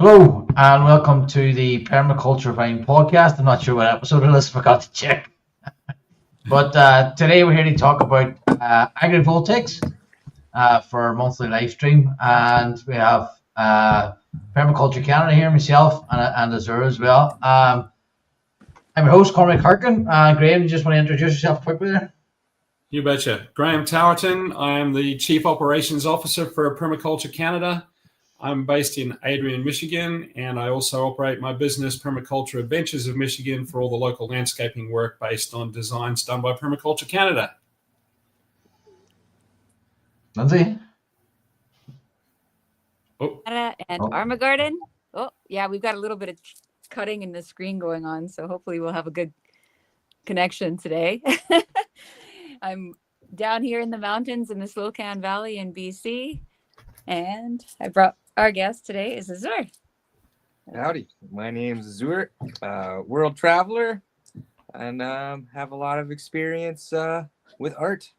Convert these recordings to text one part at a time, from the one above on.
Hello and welcome to the Permaculture Vine podcast. I'm not sure what episode it is, forgot to check. But today we're here to talk about agrivoltaics for our monthly live stream. And we have Permaculture Canada here, myself, and Azure as well. I'm your host, Cormac Harkin. Graham, you just want to introduce yourself quickly there? You betcha. Graham Towerton. I am the Chief Operations Officer for Permaculture Canada. I'm based in Adrian, Michigan, and I also operate my business, Permaculture Adventures of Michigan, for all the local landscaping work based on designs done by Permaculture Canada. Lindsay? And Armagarden. Oh, yeah, we've got a little bit of cutting in the screen going on, so hopefully we'll have a good connection today. I'm down here in the mountains in the Slocan Valley in BC, and I brought our guest today is Azure. Howdy, my name's Azure, world traveler, and have a lot of experience with art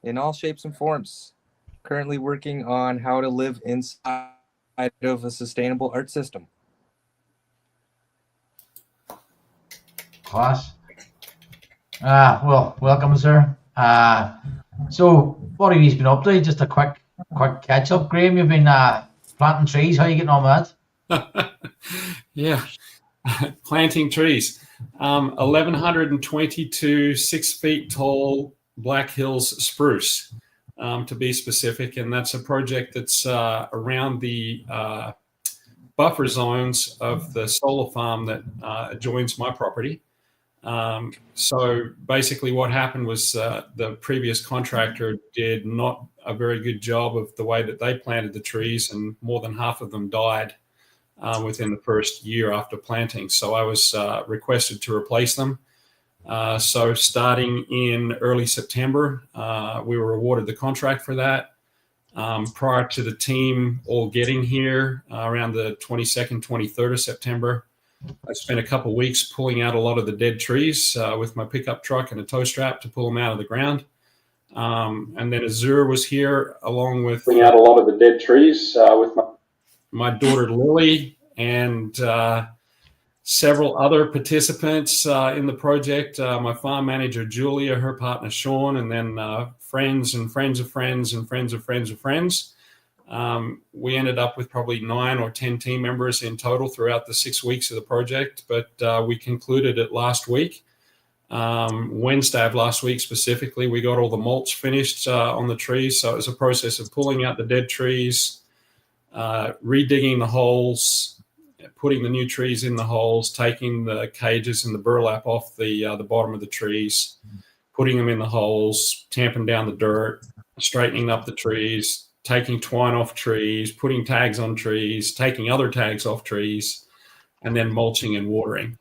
in all shapes and forms. Currently working on how to live inside of a sustainable art system. Class. Well, welcome, sir. So what have you been up to? Just a quick catch up, Graham. You've been planting trees. How are you getting on with that? Yeah, planting trees. 1,122 6 feet tall Black Hills spruce, to be specific, and that's a project that's around the buffer zones of the solar farm that adjoins my property. So basically what happened was the previous contractor did not a very good job of the way that they planted the trees, and more than half of them died within the first year after planting. So I was requested to replace them. So starting in early September, we were awarded the contract for that. Prior to the team all getting here around the 22nd, 23rd of September, I spent a couple of weeks pulling out a lot of the dead trees with my pickup truck and a tow strap to pull them out of the ground. And then Azure was here along with pulling out a lot of the dead trees with my daughter Lily and several other participants in the project. My farm manager Julia, her partner Sean, and then friends and friends of friends and friends of friends of friends. We ended up with probably 9 or 10 team members in total throughout the 6 weeks of the project, but we concluded it last week. Wednesday of last week specifically, we got all the mulch finished on the trees. So it was a process of pulling out the dead trees, redigging the holes, putting the new trees in the holes, taking the cages and the burlap off the bottom of the trees, putting them in the holes, tamping down the dirt, straightening up the trees, taking twine off trees, putting tags on trees, taking other tags off trees, and then mulching and watering.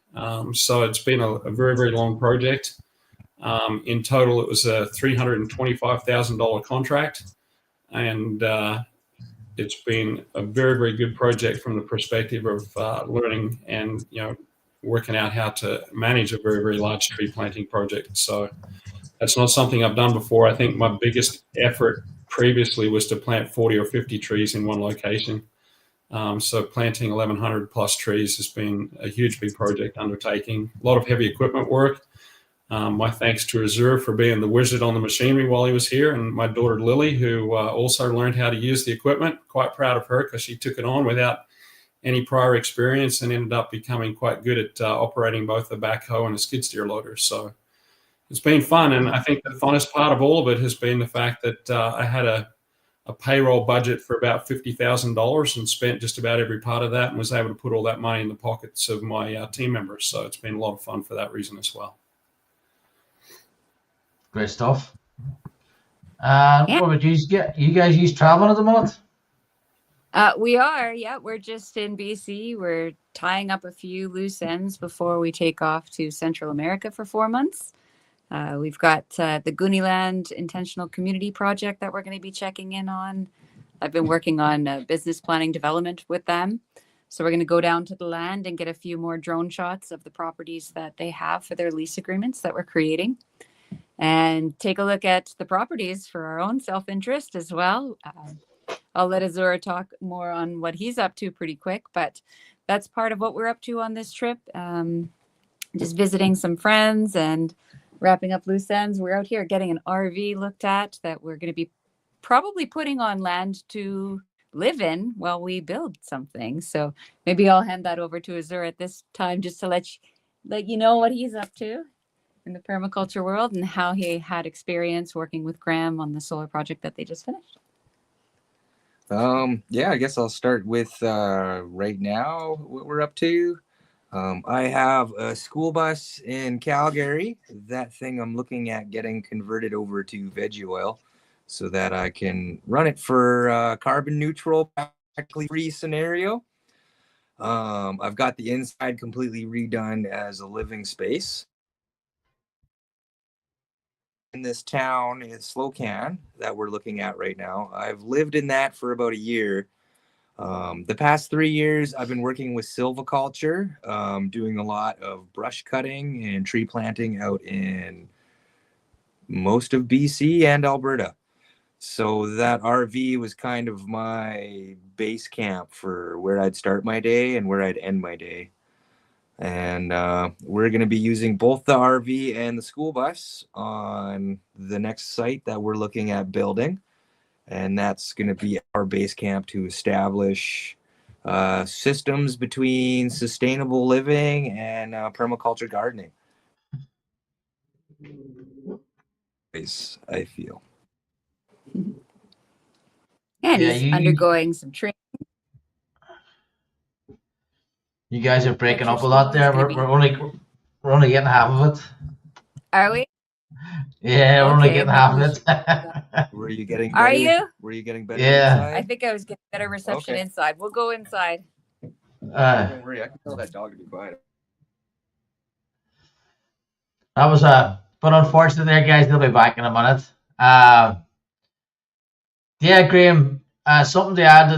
So it's been a very, very long project. In total, it was a $325,000 contract, and it's been a very, very good project from the perspective of learning and working out how to manage a very, very large tree planting project. So that's not something I've done before. I think my biggest effort previously was to plant 40 or 50 trees in one location. So planting 1,100 plus trees has been a huge big project undertaking. A lot of heavy equipment work. My thanks to Azure for being the wizard on the machinery while he was here, and my daughter Lily, who also learned how to use the equipment. Quite proud of her because she took it on without any prior experience and ended up becoming quite good at operating both a backhoe and a skid steer loader. So it's been fun, and I think the funnest part of all of it has been the fact that I had a payroll budget for about $50,000 and spent just about every part of that and was able to put all that money in the pockets of my team members. So it's been a lot of fun for that reason as well. Great stuff. What about you? You guys use traveling at the moment? We are, yeah. We're just in BC. We're tying up a few loose ends before we take off to Central America for 4 months. We've got the Gooneyland Intentional Community Project that we're going to be checking in on. I've been working on business planning development with them. So we're going to go down to the land and get a few more drone shots of the properties that they have for their lease agreements that we're creating, and take a look at the properties for our own self-interest as well. I'll let Azura talk more on what he's up to pretty quick, but that's part of what we're up to on this trip. Just visiting some friends and wrapping up loose ends. We're out here getting an RV looked at that we're going to be probably putting on land to live in while we build something. So maybe I'll hand that over to Azura at this time just to let you know what he's up to in the permaculture world and how he had experience working with Graham on the solar project that they just finished. Yeah, I guess I'll start with right now what we're up to. I have a school bus in Calgary. That thing I'm looking at getting converted over to veggie oil so that I can run it for carbon neutral, practically free scenario. I've got the inside completely redone as a living space. In this town in Slocan that we're looking at right now, I've lived in that for about a year. The past 3 years, I've been working with silviculture, doing a lot of brush cutting and tree planting out in most of BC and Alberta. So that RV was kind of my base camp for where I'd start my day and where I'd end my day. And we're going to be using both the RV and the school bus on the next site that we're looking at building. And that's going to be our base camp to establish systems between sustainable living and permaculture gardening. I feel. And Yeah, he's undergoing some training. You guys are breaking At up a your lot school, there. he's gonna We're only getting half of it. Are we? Yeah, we're only Okay, getting half of it. Were you getting Are better? you? Were you getting better Yeah. inside? I think I was getting better reception Okay. inside. We'll go inside. Don't worry, I can tell that dog to be quiet. That was but unfortunately, there, guys, they'll be back in a minute. Yeah, Graham, something to add to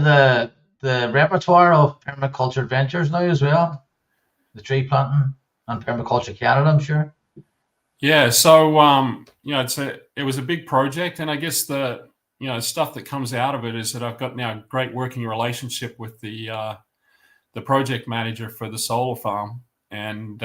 the repertoire of permaculture adventures now as well. The tree planting and permaculture Canada, I'm sure. Yeah, so it was a big project, and I guess the stuff that comes out of it is that I've got now a great working relationship with the project manager for the solar farm, and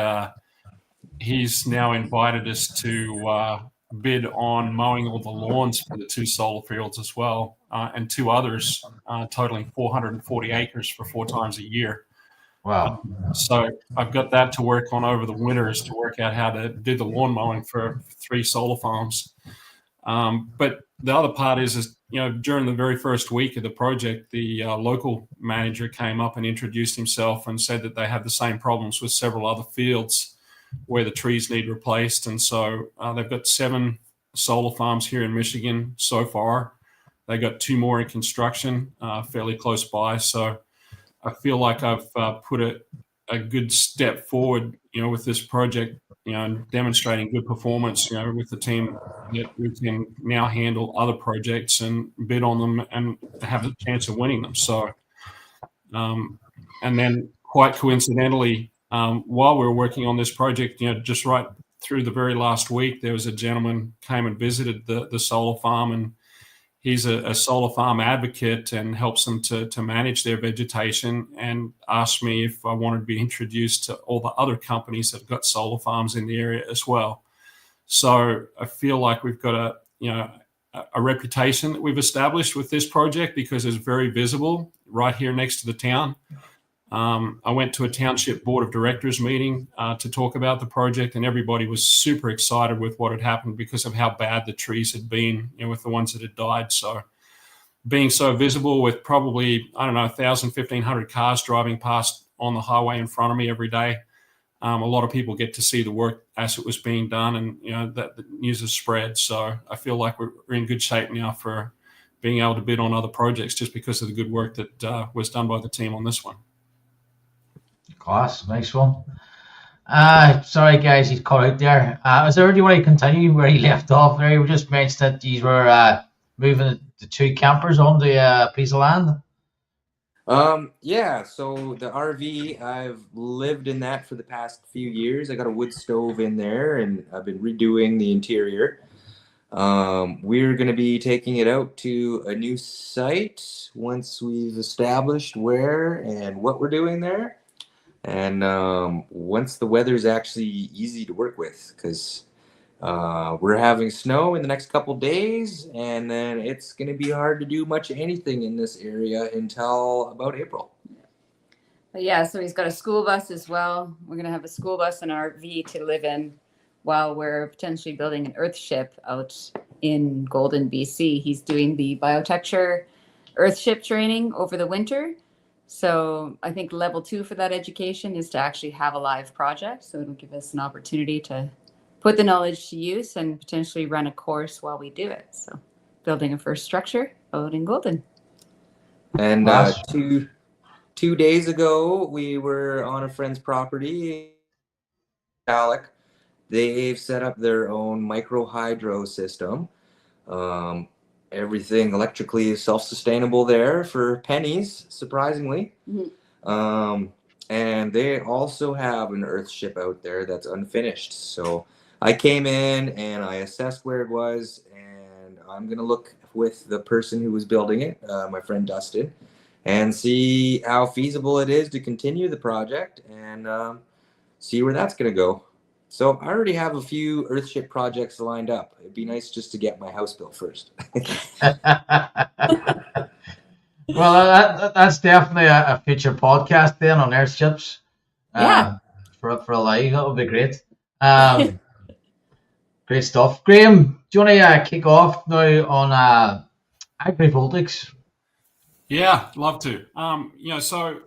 he's now invited us to bid on mowing all the lawns for the 2 solar fields as well, and 2 others totaling 440 acres for 4 times a year. Wow. So I've got that to work on over the winters to work out how to do the lawn mowing for 3 solar farms. But the other part is during the very first week of the project, the local manager came up and introduced himself and said that they have the same problems with several other fields where the trees need replaced. And so they've got 7 solar farms here in Michigan so far. They got 2 more in construction fairly close by. So I feel like I've put a good step forward, with this project, and demonstrating good performance, with the team that we can now handle other projects and bid on them and have a chance of winning them. So, and then quite coincidentally, while we were working on this project, just right through the very last week, there was a gentleman came and visited the solar farm, and he's a solar farm advocate and helps them to manage their vegetation, and asked me if I wanted to be introduced to all the other companies that have got solar farms in the area as well. So I feel like we've got a reputation that we've established with this project because it's very visible right here next to the town. I went to a township board of directors meeting to talk about the project, and everybody was super excited with what had happened because of how bad the trees had been, with the ones that had died. So being so visible with probably, 1,000, 1,500 cars driving past on the highway in front of me every day, a lot of people get to see the work as it was being done, and that the news has spread. So I feel like we're in good shape now for being able to bid on other projects just because of the good work that was done by the team on this one. Class, nice one. Sorry guys, he's caught out there. Is there, do you want to continue where he left off there? We just mentioned that these were moving the 2 campers onto a piece of land. Yeah, so the RV, I've lived in that for the past few years. I got a wood stove in there, and I've been redoing the interior. We're going to be taking it out to a new site once we've established where and what we're doing there. And once the weather's actually easy to work with, because we're having snow in the next couple days, and then it's going to be hard to do much anything in this area until about April. But yeah, so he's got a school bus as well. We're going to have a school bus and RV to live in while we're potentially building an earthship out in Golden, BC. He's doing the Biotecture earthship training over the winter. So I think level 2 for that education is to actually have a live project. So it'll give us an opportunity to put the knowledge to use and potentially run a course while we do it. So building a first structure out in Golden. And 2 days ago, we were on a friend's property. Alec, they've set up their own micro hydro system. Everything electrically is self-sustainable there for pennies, surprisingly. Mm-hmm. And they also have an earthship out there that's unfinished. So I came in and I assessed where it was, and I'm going to look with the person who was building it, my friend Dustin, and see how feasible it is to continue the project and see where that's going to go. So I already have a few earthship projects lined up. It'd be nice just to get my house built first. Well, that's definitely a future podcast then on airships. Yeah. For a live, that would be great. Great stuff. Graham, do you want to kick off now on agrivoltaics? Yeah, love to. So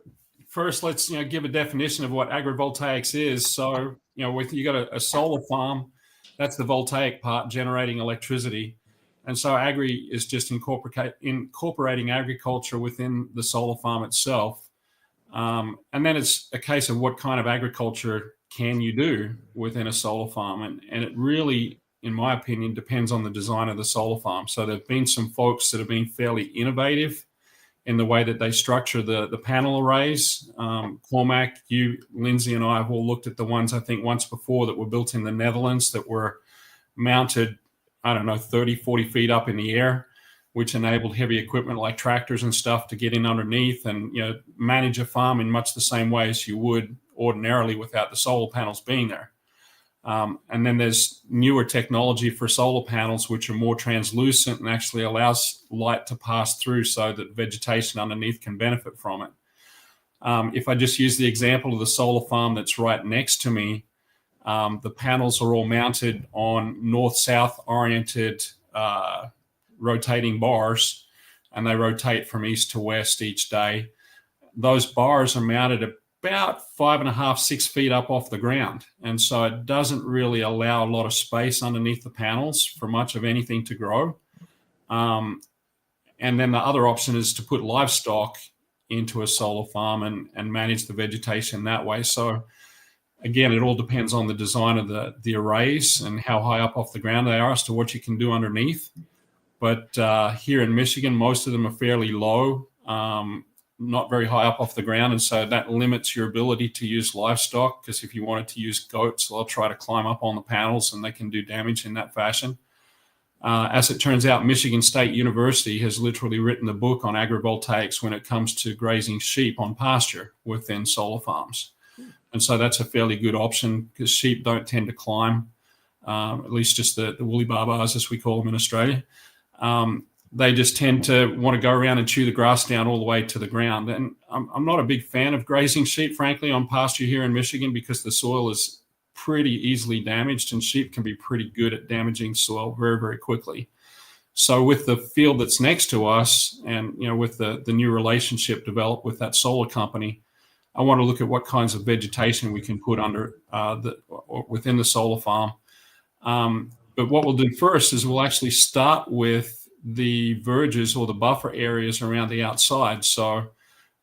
first let's give a definition of what agrivoltaics is. So with you got a solar farm, that's the voltaic part generating electricity. And so agri is just incorporating agriculture within the solar farm itself. And then it's a case of what kind of agriculture can you do within a solar farm. And it really, in my opinion, depends on the design of the solar farm. So there have been some folks that have been fairly innovative in the way that they structure the panel arrays. Cormac, you, Lindsay, and I have all looked at the ones, I think, once before that were built in the Netherlands that were mounted, 30, 40 feet up in the air, which enabled heavy equipment like tractors and stuff to get in underneath and manage a farm in much the same way as you would ordinarily without the solar panels being there. And then there's newer technology for solar panels, which are more translucent and actually allows light to pass through so that vegetation underneath can benefit from it. If I just use the example of the solar farm that's right next to me, the panels are all mounted on north-south oriented rotating bars, and they rotate from east to west each day. Those bars are mounted about 5.5, 6 feet up off the ground. And so it doesn't really allow a lot of space underneath the panels for much of anything to grow. And then the other option is to put livestock into a solar farm and manage the vegetation that way. So again, it all depends on the design of the arrays and how high up off the ground they are as to what you can do underneath. But here in Michigan, most of them are fairly low, not very high up off the ground. And so that limits your ability to use livestock, because if you wanted to use goats, they'll try to climb up on the panels and they can do damage in that fashion. As it turns out, Michigan State University has literally written the book on agrivoltaics when it comes to grazing sheep on pasture within solar farms. And so that's a fairly good option because sheep don't tend to climb, at least just the woolly barbars, as we call them in Australia. They just tend to want to go around and chew the grass down all the way to the ground. And I'm not a big fan of grazing sheep, frankly, on pasture here in Michigan because the soil is pretty easily damaged and sheep can be pretty good at damaging soil very, very quickly. So with the field that's next to us and, with the new relationship developed with that solar company, I want to look at what kinds of vegetation we can put under within the solar farm. But what we'll do first is we'll actually start with the verges or the buffer areas around the outside. So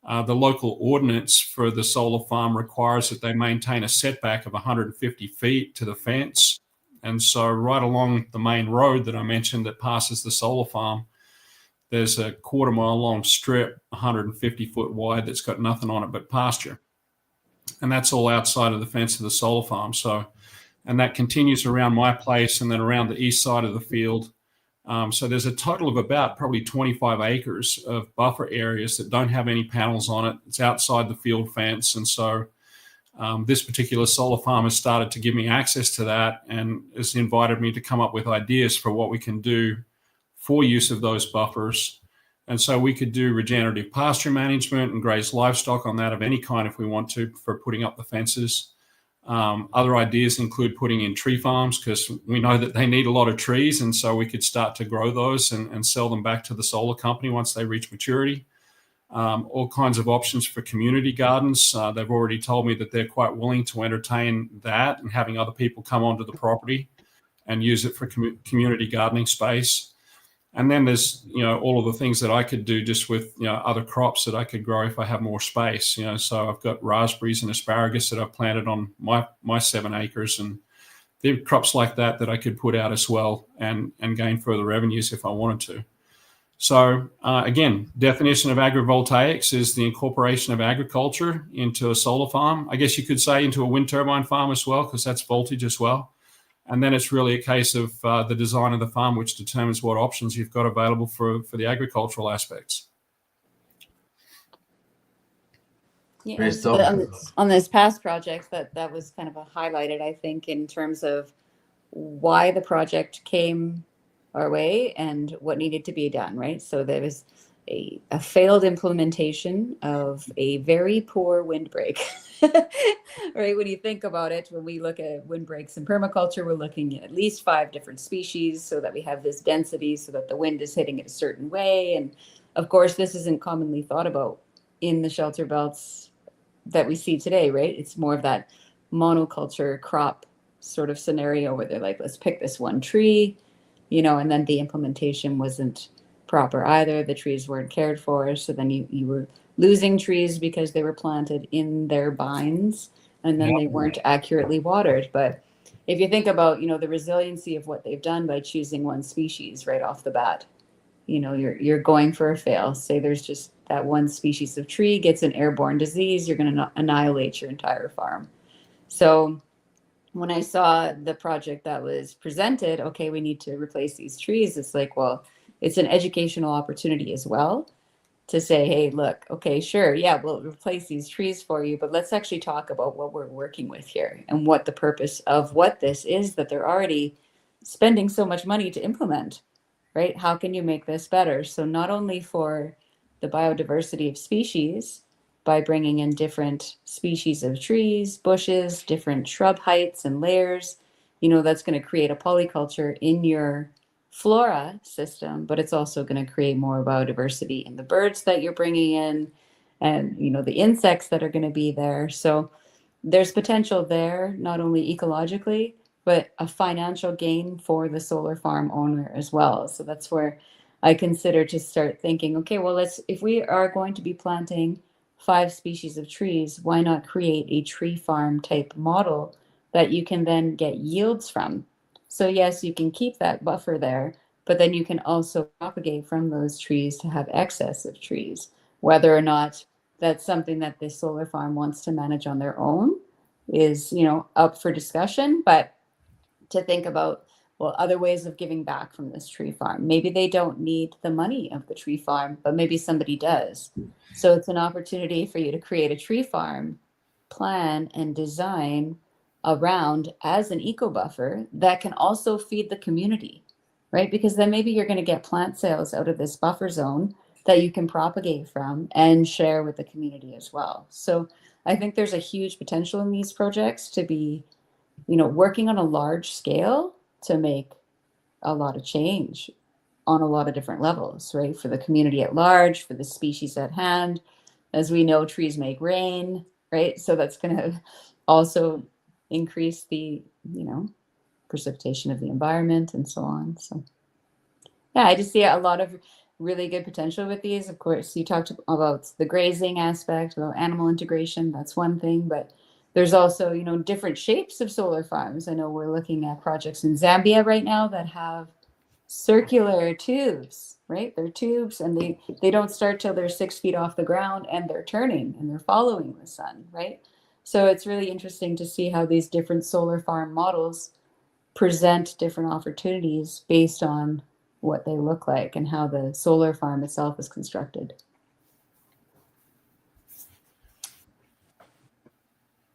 the local ordinance for the solar farm requires that they maintain a setback of 150 feet to the fence. And so right along the main road that I mentioned that passes the solar farm, there's a 1/4 mile long strip, 150 foot wide, that's got nothing on it but pasture. And that's all outside of the fence of the solar farm. So and that continues around my place and then around the east side of the field. So there's a total of about probably 25 acres of buffer areas that don't have any panels on it. It's outside the field fence. And so this particular solar farm has started to give me access to that and has invited me to come up with ideas for what we can do for use of those buffers. And so we could do regenerative pasture management and graze livestock on that of any kind if we want to, for putting up the fences. Other ideas include putting in tree farms, because we know that they need a lot of trees, and so we could start to grow those and sell them back to the solar company once they reach maturity. All kinds of options for community gardens. They've already told me that they're quite willing to entertain that and having other people come onto the property and use it for community gardening space. And then there's, all of the things that I could do just with, other crops that I could grow if I have more space. So I've got raspberries and asparagus that I've planted on my 7 acres, and there are crops like that I could put out as well and gain further revenues if I wanted to. So again, definition of agrivoltaics is the incorporation of agriculture into a solar farm. I guess you could say into a wind turbine farm as well, because that's voltage as well. And then it's really a case of the design of the farm, which determines what options you've got available for the agricultural aspects. Yeah, so on this past project, that was kind of highlighted, I think, in terms of why the project came our way and what needed to be done, right? So there was a failed implementation of a very poor windbreak, right? When you think about it, when we look at windbreaks in permaculture, we're looking at least 5 different species so that we have this density so that the wind is hitting it a certain way. And of course, this isn't commonly thought about in the shelter belts that we see today, right? It's more of that monoculture crop sort of scenario where they're like, let's pick this one tree, and then the implementation wasn't proper either. The trees weren't cared for. So then you were losing trees because they were planted in their binds and then they weren't accurately watered. But if you think about, the resiliency of what they've done by choosing one species right off the bat, you're going for a fail. Say there's just that one species of tree gets an airborne disease, you're going to annihilate your entire farm. So when I saw the project that was presented, okay, we need to replace these trees. It's like, well, it's an educational opportunity as well to say, hey, look, okay, sure, yeah, we'll replace these trees for you, but let's actually talk about what we're working with here and what the purpose of what this is that they're already spending so much money to implement, right? How can you make this better? So not only for the biodiversity of species, by bringing in different species of trees, bushes, different shrub heights and layers, that's going to create a polyculture in your flora system, but it's also going to create more biodiversity in the birds that you're bringing in and, the insects that are going to be there. So there's potential there, not only ecologically, but a financial gain for the solar farm owner as well. So that's where I consider to start thinking, okay, well, if we are going to be planting 5 species of trees, why not create a tree farm type model that you can then get yields from? So yes, you can keep that buffer there, but then you can also propagate from those trees to have excess of trees. Whether or not that's something that this solar farm wants to manage on their own is, up for discussion, but to think about, well, other ways of giving back from this tree farm. Maybe they don't need the money of the tree farm, but maybe somebody does. So it's an opportunity for you to create a tree farm, plan and design around as an eco buffer that can also feed the community, right? Because then maybe you're going to get plant sales out of this buffer zone that you can propagate from and share with the community as well. So I think there's a huge potential in these projects to be, working on a large scale to make a lot of change on a lot of different levels, right? For the community at large, for the species at hand. As we know, trees make rain, right? So that's going to also increase the, precipitation of the environment and so on. So yeah, I just see a lot of really good potential with these. Of course, you talked about the grazing aspect, about animal integration. That's one thing, but there's also, different shapes of solar farms. I know we're looking at projects in Zambia right now that have circular tubes, right? They're tubes and they don't start till they're 6 feet off the ground and they're turning and they're following the sun, right? So it's really interesting to see how these different solar farm models present different opportunities based on what they look like and how the solar farm itself is constructed.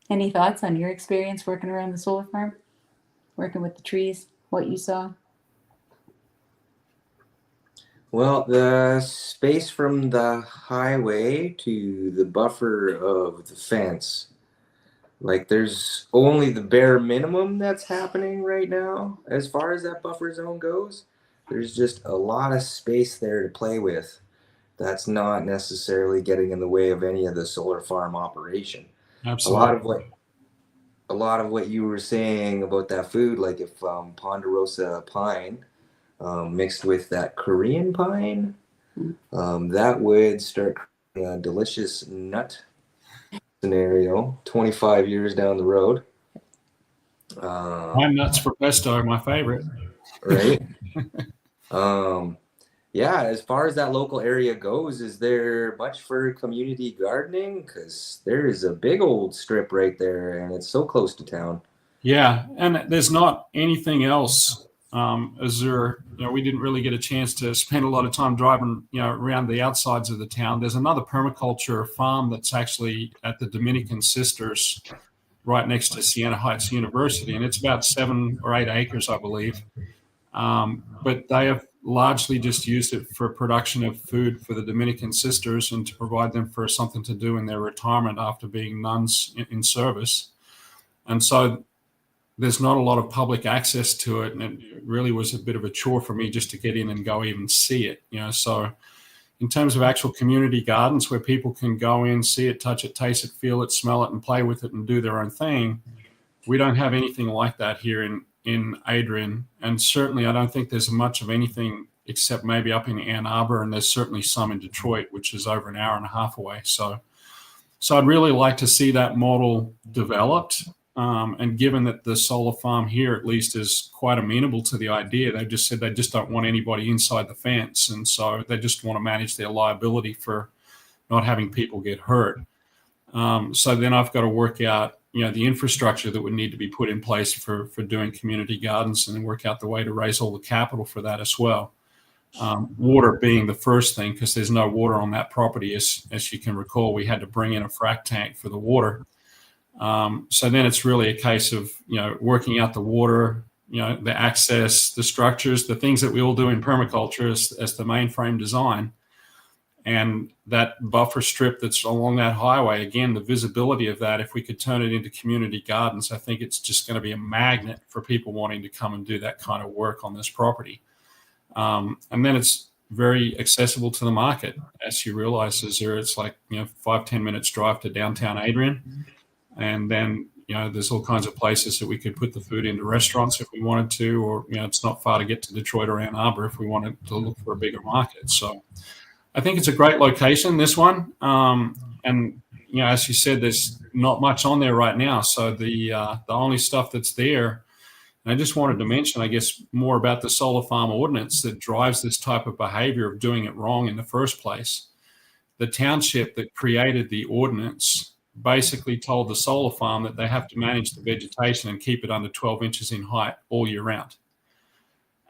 Any thoughts on your experience working around the solar farm? Working with the trees, what you saw? Well, the space from the highway to the buffer of the fence, like there's only the bare minimum that's happening right now as far as that buffer zone goes. There's just a lot of space there to play with. That's not necessarily getting in the way of any of the solar farm operation. A lot Absolutely. of what a lot of what you were saying about that food, like if ponderosa pine mixed with that Korean pine, that would start creating a delicious nut scenario 25 years down the road. Pine nuts for pesto, my favorite. Right? Yeah, as far as that local area goes, is there much for community gardening? Because there is a big old strip right there, and it's so close to town. Yeah, and there's not anything else. We didn't really get a chance to spend a lot of time driving, around the outsides of the town. There's another permaculture farm that's actually at the Dominican Sisters, right next to Siena Heights University, and it's about 7 or 8 acres, I believe. But they have largely just used it for production of food for the Dominican Sisters and to provide them for something to do in their retirement after being nuns in service. And so there's not a lot of public access to it, and it really was a bit of a chore for me just to get in and go even see it. So in terms of actual community gardens where people can go in, see it, touch it, taste it, feel it, smell it, and play with it and do their own thing, we don't have anything like that here in Adrian. And certainly I don't think there's much of anything except maybe up in Ann Arbor, and there's certainly some in Detroit, which is over an hour and a half away. So I'd really like to see that model developed. And given that the solar farm here at least is quite amenable to the idea, they just said they just don't want anybody inside the fence. And so they just want to manage their liability for not having people get hurt. So then I've got to work out, the infrastructure that would need to be put in place for doing community gardens, and then work out the way to raise all the capital for that as well. Water being the first thing, because there's no water on that property. As you can recall, we had to bring in a frac tank for the water. So then it's really a case of, working out the water, the access, the structures, the things that we all do in permaculture as the mainframe design. And that buffer strip that's along that highway, again, the visibility of that, if we could turn it into community gardens, I think it's just going to be a magnet for people wanting to come and do that kind of work on this property. And then it's very accessible to the market. As you realize, it's like, 5-10 minutes drive to downtown Adrian. And then, there's all kinds of places that we could put the food into restaurants if we wanted to, or, it's not far to get to Detroit or Ann Arbor if we wanted to look for a bigger market. So I think it's a great location, this one. And, as you said, there's not much on there right now. So the only stuff that's there, and I just wanted to mention, I guess, more about the solar farm ordinance that drives this type of behavior of doing it wrong in the first place. The township that created the ordinance basically told the solar farm that they have to manage the vegetation and keep it under 12 inches in height all year round.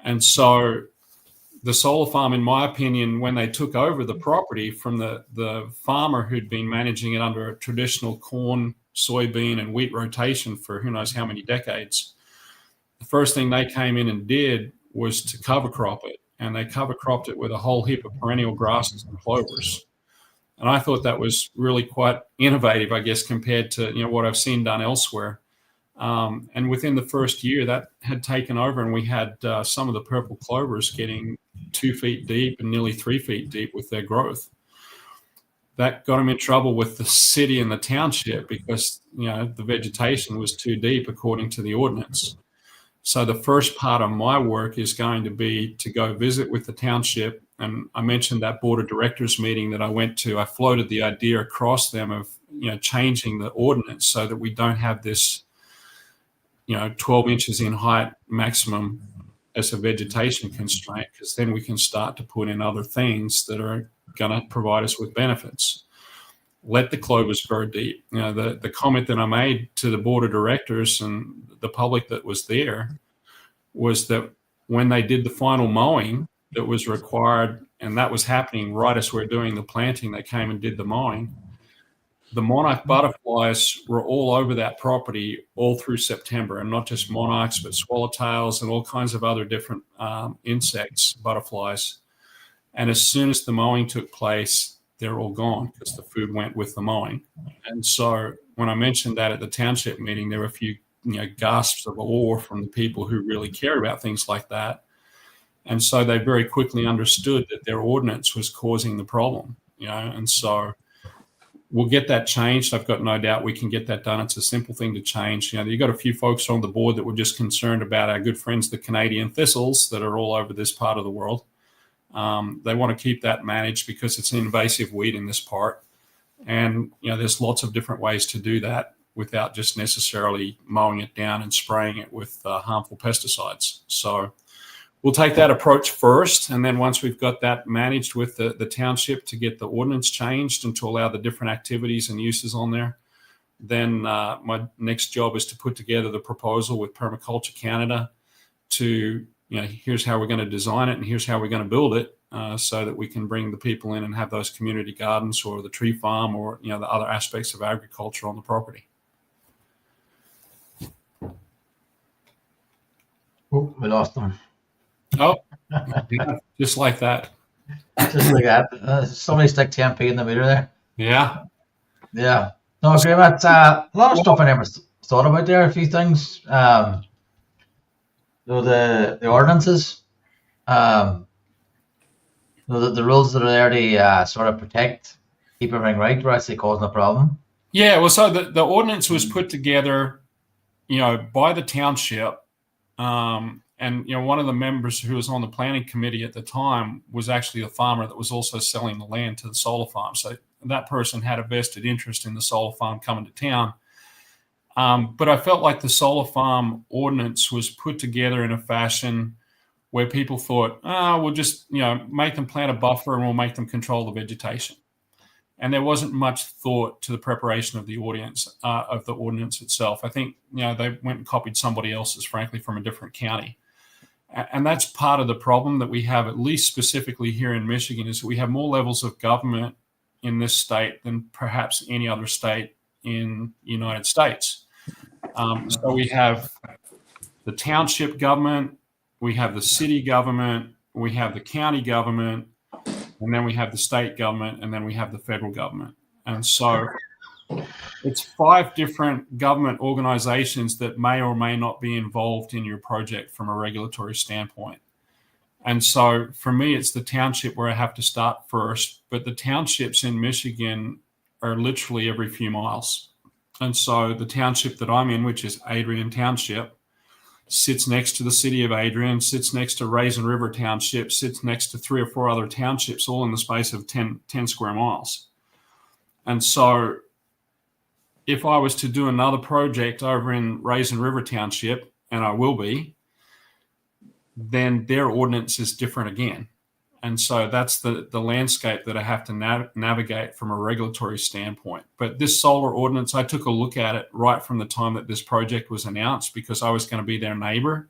And so the solar farm, in my opinion, when they took over the property from the farmer who'd been managing it under a traditional corn, soybean, and wheat rotation for who knows how many decades, the first thing they came in and did was to cover crop it. And they cover cropped it with a whole heap of perennial grasses and clovers. And I thought that was really quite innovative, I guess, compared to what I've seen done elsewhere. And within the first year, that had taken over, and we had some of the purple clovers getting 2 feet deep and nearly 3 feet deep with their growth. That got them in trouble with the city and the township because the vegetation was too deep according to the ordinance. So the first part of my work is going to be to go visit with the township. And I mentioned that board of directors meeting that I went to. I floated the idea across them of, changing the ordinance so that we don't have this, 12 inches in height maximum as a vegetation constraint, because then we can start to put in other things that are going to provide us with benefits. let the clovers grow deep. The comment that I made to the board of directors and the public that was there was that when they did the final mowing that was required, and that was happening right as we're doing the planting, they came and did the mowing. The monarch butterflies were all over that property all through September, and not just monarchs, but swallowtails and all kinds of other different insects, butterflies. And as soon as the mowing took place, they're all gone because the food went with the mowing. And so when I mentioned that at the township meeting, there were a few gasps of awe from the people who really care about things like that. And so they very quickly understood that their ordinance was causing the problem, and so we'll get that changed. I've got no doubt we can get that done. It's a simple thing to change. You've got a few folks on the board that were just concerned about our good friends, the Canadian thistles that are all over this part of the world. They want to keep that managed because it's an invasive weed in this part. And, there's lots of different ways to do that without just necessarily mowing it down and spraying it with harmful pesticides. So we'll take that approach first, and then once we've got that managed with the township to get the ordinance changed and to allow the different activities and uses on there, then my next job is to put together the proposal with Permaculture Canada to, here's how we're going to design it and here's how we're going to build it so that we can bring the people in and have those community gardens or the tree farm or, the other aspects of agriculture on the property. Oh, we lost them. Oh, yeah, just like that. Just like that. Somebody stick 10p in the meter there. Yeah. Yeah. No, agree, Matt. A lot of stuff I never thought about there. A few things. The ordinances. The rules that are there to sort of protect, keep everything right, were actually causing a problem. Yeah. Well, so the ordinance was put together, by the township. And, one of the members who was on the planning committee at the time was actually a farmer that was also selling the land to the solar farm. So that person had a vested interest in the solar farm coming to town. But I felt like the solar farm ordinance was put together in a fashion where people thought, we'll just, make them plant a buffer and we'll make them control the vegetation. And there wasn't much thought to the preparation of the ordinance itself. I think, they went and copied somebody else's, frankly, from a different county. And that's part of the problem that we have, at least specifically here in Michigan, is that we have more levels of government in this state than perhaps any other state in the United States. So we have the township government, we have the city government, we have the county government, and then we have the state government, and then we have the federal government. And so it's 5 different government organizations that may or may not be involved in your project from a regulatory standpoint. And so for me, it's the township where I have to start first, but the townships in Michigan are literally every few miles. And so the township that I'm in, which is Adrian Township, sits next to the city of Adrian, sits next to Raisin River Township, sits next to 3 or 4 other townships, all in the space of 10 square miles. And so if I was to do another project over in Raisin River Township, and I will be, then their ordinance is different again. And so that's the landscape that I have to navigate from a regulatory standpoint. But this solar ordinance, I took a look at it right from the time that this project was announced because I was going to be their neighbor,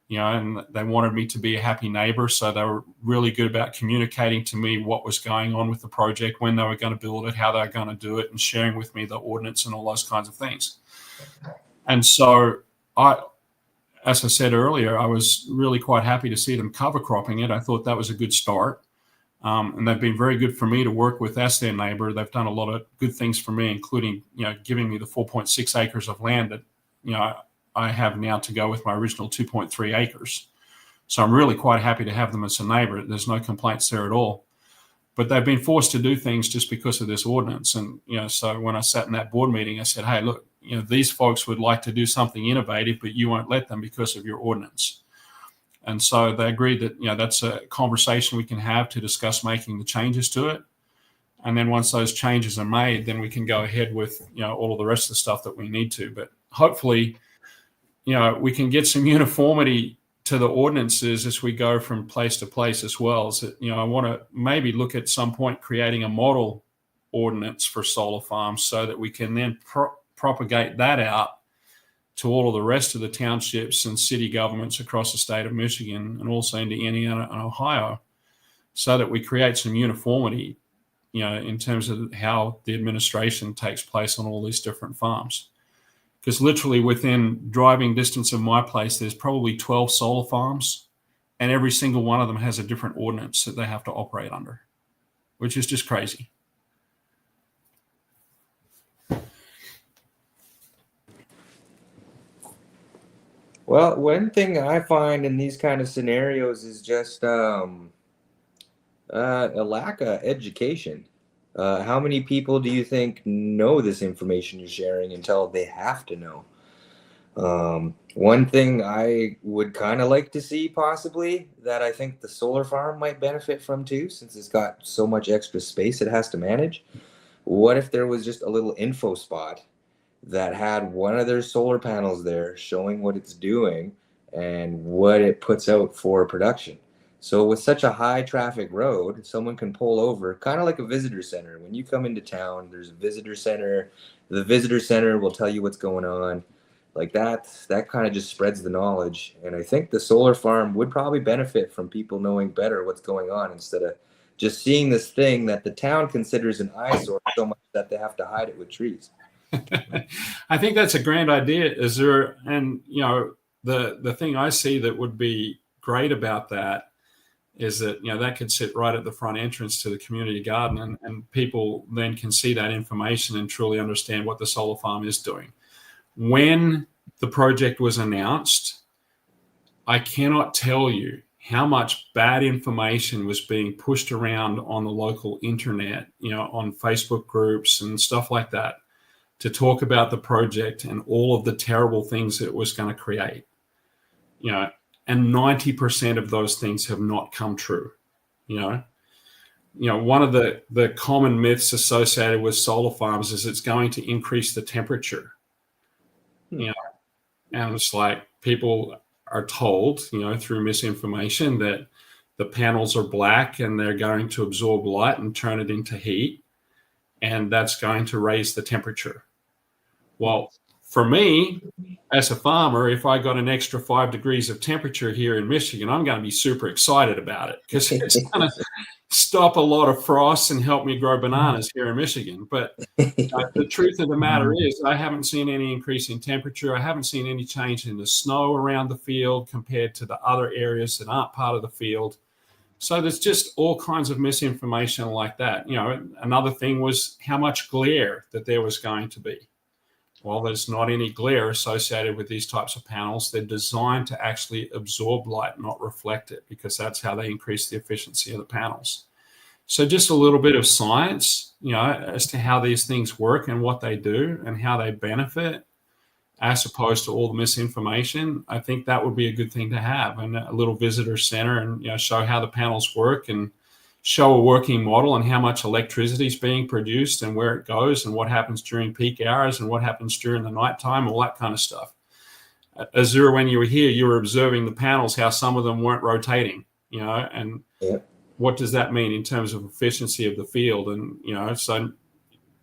and they wanted me to be a happy neighbor. So they were really good about communicating to me what was going on with the project, when they were going to build it, how they were going to do it, and sharing with me the ordinance and all those kinds of things. And so as I said earlier, I was really quite happy to see them cover cropping it. I thought that was a good start. And they've been very good for me to work with as their neighbor. They've done a lot of good things for me, including, giving me the 4.6 acres of land that, I have now to go with my original 2.3 acres. So I'm really quite happy to have them as a neighbor. There's no complaints there at all. But they've been forced to do things just because of this ordinance. And, so when I sat in that board meeting, I said, hey, look, these folks would like to do something innovative, but you won't let them because of your ordinance. And so they agreed that, that's a conversation we can have to discuss making the changes to it. And then once those changes are made, then we can go ahead with, all of the rest of the stuff that we need to. But hopefully, we can get some uniformity to the ordinances as we go from place to place as well. So, I want to maybe look at some point creating a model ordinance for solar farms so that we can then propagate that out to all of the rest of the townships and city governments across the state of Michigan and also into Indiana and Ohio, so that we create some uniformity, in terms of how the administration takes place on all these different farms. Because literally within driving distance of my place, there's probably 12 solar farms, and every single one of them has a different ordinance that they have to operate under, which is just crazy. Well, one thing I find in these kind of scenarios is just a lack of education. How many people do you think know this information you're sharing until they have to know? One thing I would kind of like to see possibly that I think the solar farm might benefit from too, since it's got so much extra space it has to manage. What if there was just a little info spot that had one of their solar panels there showing what it's doing and what it puts out for production? So with such a high traffic road, someone can pull over, kind of like a visitor center. When you come into town, there's a visitor center. The visitor center will tell you what's going on. Like that kind of just spreads the knowledge. And I think the solar farm would probably benefit from people knowing better what's going on instead of just seeing this thing that the town considers an eyesore so much that they have to hide it with trees. I think that's a grand idea. The thing I see that would be great about that is that, that could sit right at the front entrance to the community garden, and people then can see that information and truly understand what the solar farm is doing. When the project was announced, I cannot tell you how much bad information was being pushed around on the local internet, on Facebook groups and stuff like that, to talk about the project and all of the terrible things that it was going to create. And 90% of those things have not come true. One of the common myths associated with solar farms is it's going to increase the temperature. And it's like people are told, through misinformation that the panels are black and they're going to absorb light and turn it into heat, and that's going to raise the temperature. Well, for me, as a farmer, if I got an extra 5 degrees of temperature here in Michigan, I'm going to be super excited about it because it's going to stop a lot of frost and help me grow bananas here in Michigan. But the truth of the matter is I haven't seen any increase in temperature. I haven't seen any change in the snow around the field compared to the other areas that aren't part of the field. So there's just all kinds of misinformation like that. Another thing was how much glare that there was going to be. Well, there's not any glare associated with these types of panels. They're designed to actually absorb light, not reflect it, because that's how they increase the efficiency of the panels. So just a little bit of science, as to how these things work and what they do and how they benefit, as opposed to all the misinformation. I think that would be a good thing to have, and a little visitor center, and show how the panels work and show a working model and how much electricity is being produced and where it goes and what happens during peak hours and what happens during the nighttime, all that kind of stuff. Azura, when you were here, you were observing the panels, how some of them weren't rotating, and what does that mean in terms of efficiency of the field? And, so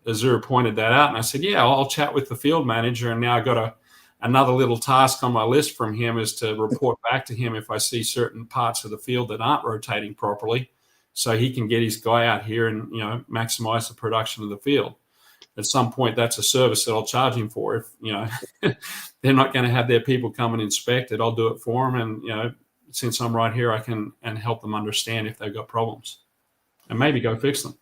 Azura pointed that out, and I said, yeah, I'll chat with the field manager. And now I got another little task on my list from him is to report back to him if I see certain parts of the field that aren't rotating properly, so he can get his guy out here and, maximize the production of the field. At some point, that's a service that I'll charge him for. If, they're not going to have their people come and inspect it, I'll do it for them. And, since I'm right here, I can and help them understand if they've got problems and maybe go fix them.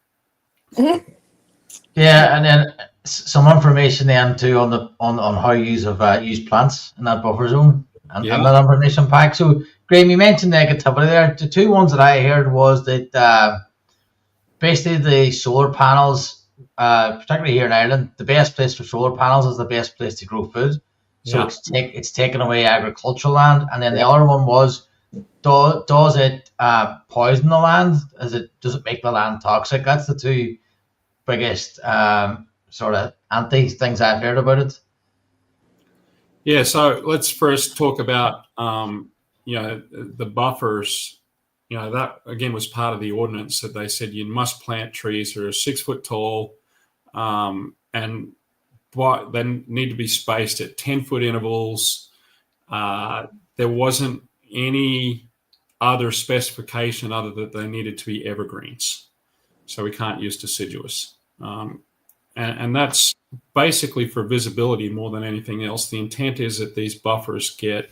Yeah, and then some information then too on how you use plants in that buffer zone and that information pack. So Graham, you mentioned negativity there. The two ones that I heard was that basically the solar panels, particularly here in Ireland, the best place for solar panels is the best place to grow food. So it's taking away agricultural land. And then the other one was, does it poison the land? Does it make the land toxic? That's the two biggest sort of anti things I've heard about it. Yeah, so let's first talk about the buffers. That again was part of the ordinance that they said you must plant trees that are 6 foot tall, and they need to be spaced at 10-foot intervals. There wasn't any other specification other that they needed to be evergreens. So we can't use deciduous. And that's basically for visibility more than anything else. The intent is that these buffers get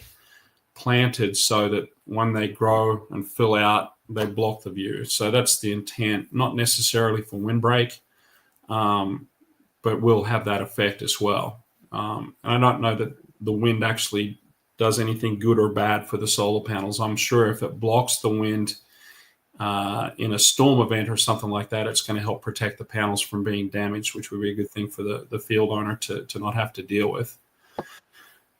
planted so that when they grow and fill out, they block the view. So that's the intent, not necessarily for windbreak, but will have that effect as well. And I don't know that the wind actually does anything good or bad for the solar panels. I'm sure if it blocks the wind in a storm event or something like that, it's going to help protect the panels from being damaged, which would be a good thing for the field owner to not have to deal with.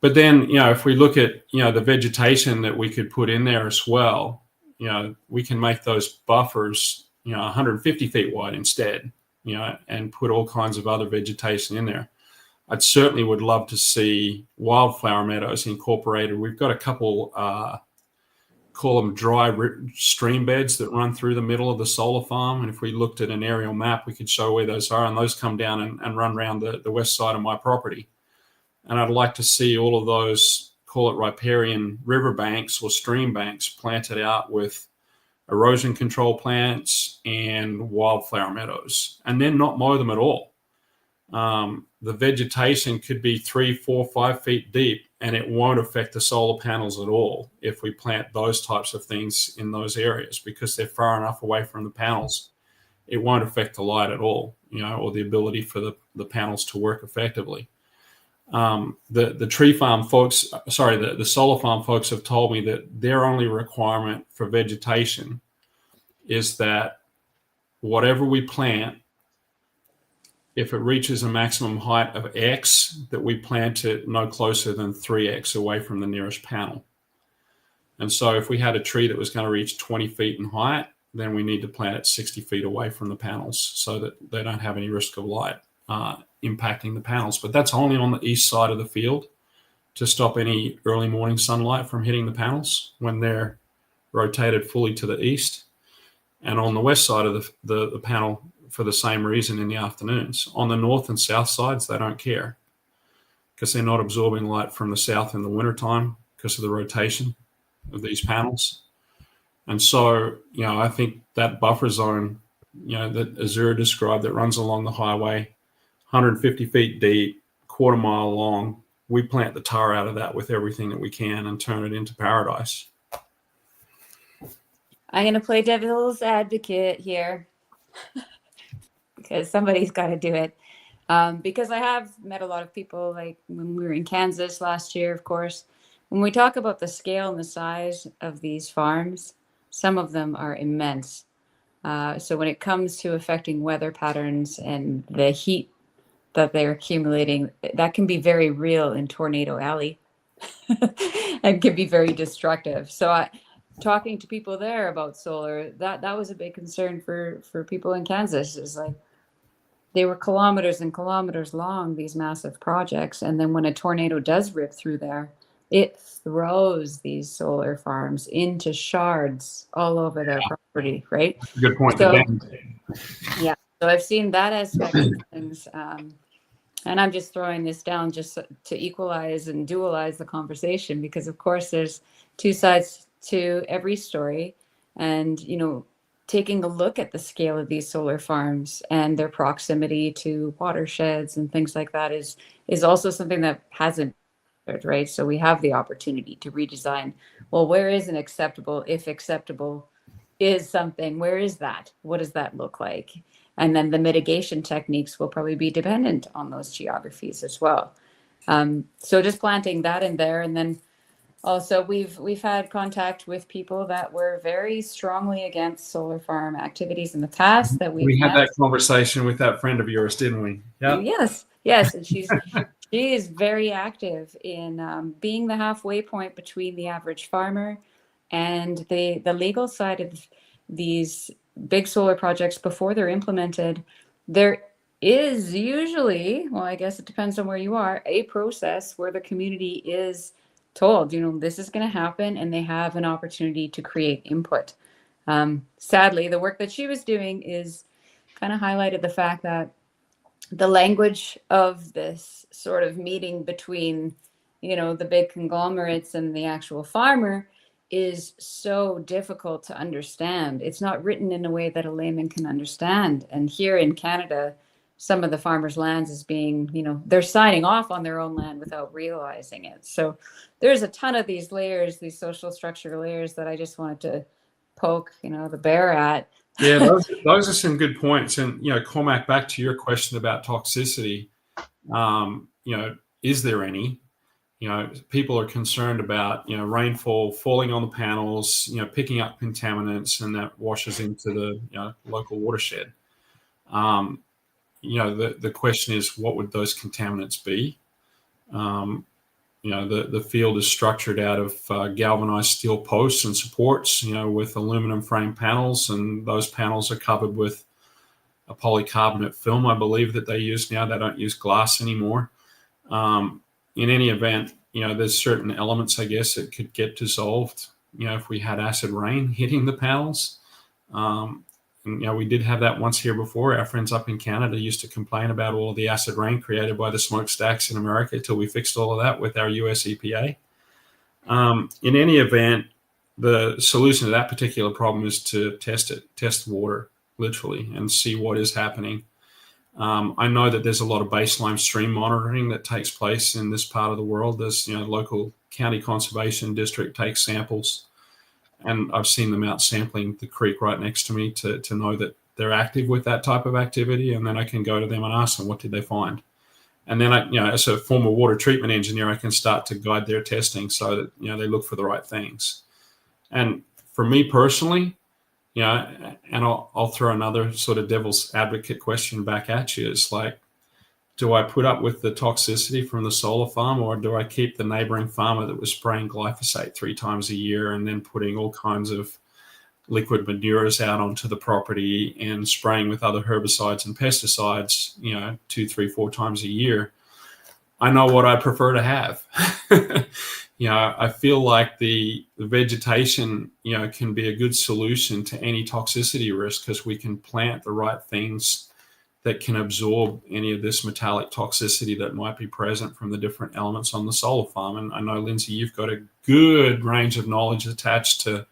But then, if we look at, the vegetation that we could put in there as well, we can make those buffers, 150 feet wide instead, and put all kinds of other vegetation in there. I'd certainly would love to see wildflower meadows incorporated. We've got a couple, call them dry stream beds that run through the middle of the solar farm. And if we looked at an aerial map, we could show where those are, and those come down and run around the west side of my property. And I'd like to see all of those, call it riparian riverbanks or stream banks, planted out with erosion control plants and wildflower meadows, and then not mow them at all. The vegetation could be 3, 4, 5 feet deep, and it won't affect the solar panels at all if we plant those types of things in those areas, because they're far enough away from the panels. It won't affect the light at all, or the ability for the panels to work effectively. The tree farm folks, the solar farm folks have told me that their only requirement for vegetation is that whatever we plant, if it reaches a maximum height of X, that we plant it no closer than 3X away from the nearest panel. And so if we had a tree that was going to reach 20 feet in height, then we need to plant it 60 feet away from the panels so that they don't have any risk of light impacting the panels. But that's only on the east side of the field to stop any early morning sunlight from hitting the panels when they're rotated fully to the east, and on the west side of the panel for the same reason in the afternoons. On the north and south sides, they don't care because they're not absorbing light from the south in the wintertime because of the rotation of these panels. And so, I think that buffer zone, that Azura described, that runs along the highway, 150 feet deep, quarter mile long, we plant the tar out of that with everything that we can and turn it into paradise. I'm going to play devil's advocate here because somebody's got to do it. Because I have met a lot of people, like when we were in Kansas last year, of course. When we talk about the scale and the size of these farms, some of them are immense. So when it comes to affecting weather patterns and the heat that they're accumulating, that can be very real in Tornado Alley and can be very destructive. So talking to people there about solar, that was a big concern for people in Kansas. Is like they were kilometers and kilometers long, these massive projects. And then when a tornado does rip through there, it throws these solar farms into shards all over their property, right? Good point. So, yeah, so I've seen that aspect of things. And I'm just throwing this down just to equalize and dualize the conversation, because of course there's two sides to every story. And, taking a look at the scale of these solar farms and their proximity to watersheds and things like that is also something that hasn't, right? So we have the opportunity to redesign. Well, where is an acceptable, if acceptable is something, where is that? What does that look like? And then the mitigation techniques will probably be dependent on those geographies as well. So just planting that in there. And then also we've had contact with people that were very strongly against solar farm activities in the past. That we had that conversation with that friend of yours, didn't we? Yeah. Yes. And she is very active in being the halfway point between the average farmer and the legal side of these big solar projects before they're implemented. There is usually, well, I guess it depends on where you are, a process where the community is told, this is going to happen, and they have an opportunity to create input. Sadly, the work that she was doing is kind of highlighted the fact that the language of this sort of meeting between, the big conglomerates and the actual farmer is so difficult to understand. It's not written in a way that a layman can understand. And here in Canada, some of the farmers' lands is being, they're signing off on their own land without realizing it. So there's a ton of these layers, these social structure layers that I just wanted to poke, the bear at. Yeah, those are some good points. And, Cormac, back to your question about toxicity, is there any? People are concerned about, rainfall falling on the panels, picking up contaminants, and that washes into the, local watershed. The question is, what would those contaminants be? The field is structured out of galvanized steel posts and supports, with aluminum frame panels, and those panels are covered with a polycarbonate film, I believe, that they use now. They don't use glass anymore. In any event, there's certain elements, I guess, that could get dissolved, if we had acid rain hitting the panels. And, we did have that once here before. Our friends up in Canada used to complain about all of the acid rain created by the smokestacks in America until we fixed all of that with our US EPA. In any event, the solution to that particular problem is to test water, literally, and see what is happening. I know that there's a lot of baseline stream monitoring that takes place in this part of the world. There's, local county conservation district takes samples, and I've seen them out sampling the creek right next to me to know that they're active with that type of activity. And then I can go to them and ask them, what did they find? And then as a former water treatment engineer, I can start to guide their testing so that, they look for the right things. And for me personally, and I'll throw another sort of devil's advocate question back at you. It's like, do I put up with the toxicity from the solar farm, or do I keep the neighboring farmer that was spraying glyphosate 3 times a year and then putting all kinds of liquid manures out onto the property and spraying with other herbicides and pesticides, 2, 3, 4 times a year? I know what I prefer to have. I feel like the vegetation, can be a good solution to any toxicity risk, because we can plant the right things that can absorb any of this metallic toxicity that might be present from the different elements on the solar farm. And I know, Lindsay, you've got a good range of knowledge attached to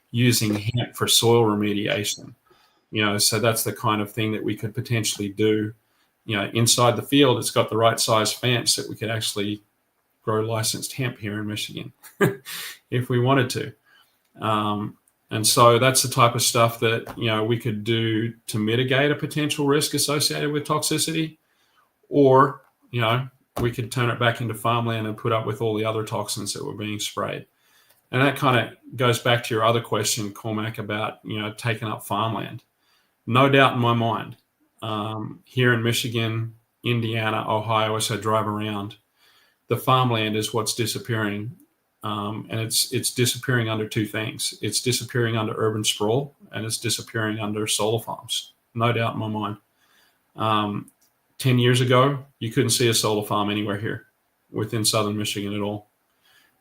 using hemp for soil remediation. So that's the kind of thing that we could potentially do. Inside the field, it's got the right size fence that we could actually grow licensed hemp here in Michigan if we wanted to. And so that's the type of stuff that, we could do to mitigate a potential risk associated with toxicity. Or, we could turn it back into farmland and put up with all the other toxins that were being sprayed. And that kind of goes back to your other question, Cormac, about, taking up farmland. No doubt in my mind, here in Michigan, Indiana, Ohio, as I drive around, the farmland is what's disappearing. And it's disappearing under 2 things. It's disappearing under urban sprawl, and it's disappearing under solar farms. No doubt in my mind. 10 years ago, you couldn't see a solar farm anywhere here within southern Michigan at all.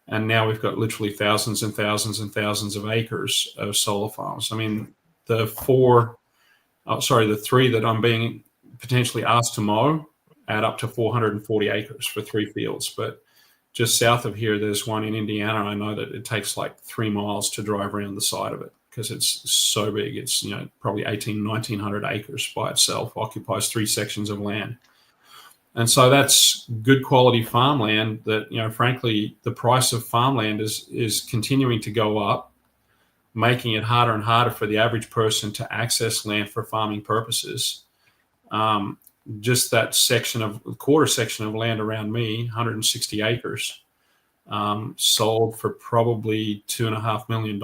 And now we've got literally thousands and thousands and thousands of acres of solar farms. I mean, the 3 that I'm being potentially asked to mow add up to 440 acres for 3 fields. But just south of here, there's one in Indiana. I know that it takes like 3 miles to drive around the side of it because it's so big. It's, probably 1,900 acres by itself, occupies 3 sections of land. And so that's good quality farmland that, frankly, the price of farmland is continuing to go up, making it harder and harder for the average person to access land for farming purposes. Just that quarter section of land around me, 160 acres, sold for probably $2.5 million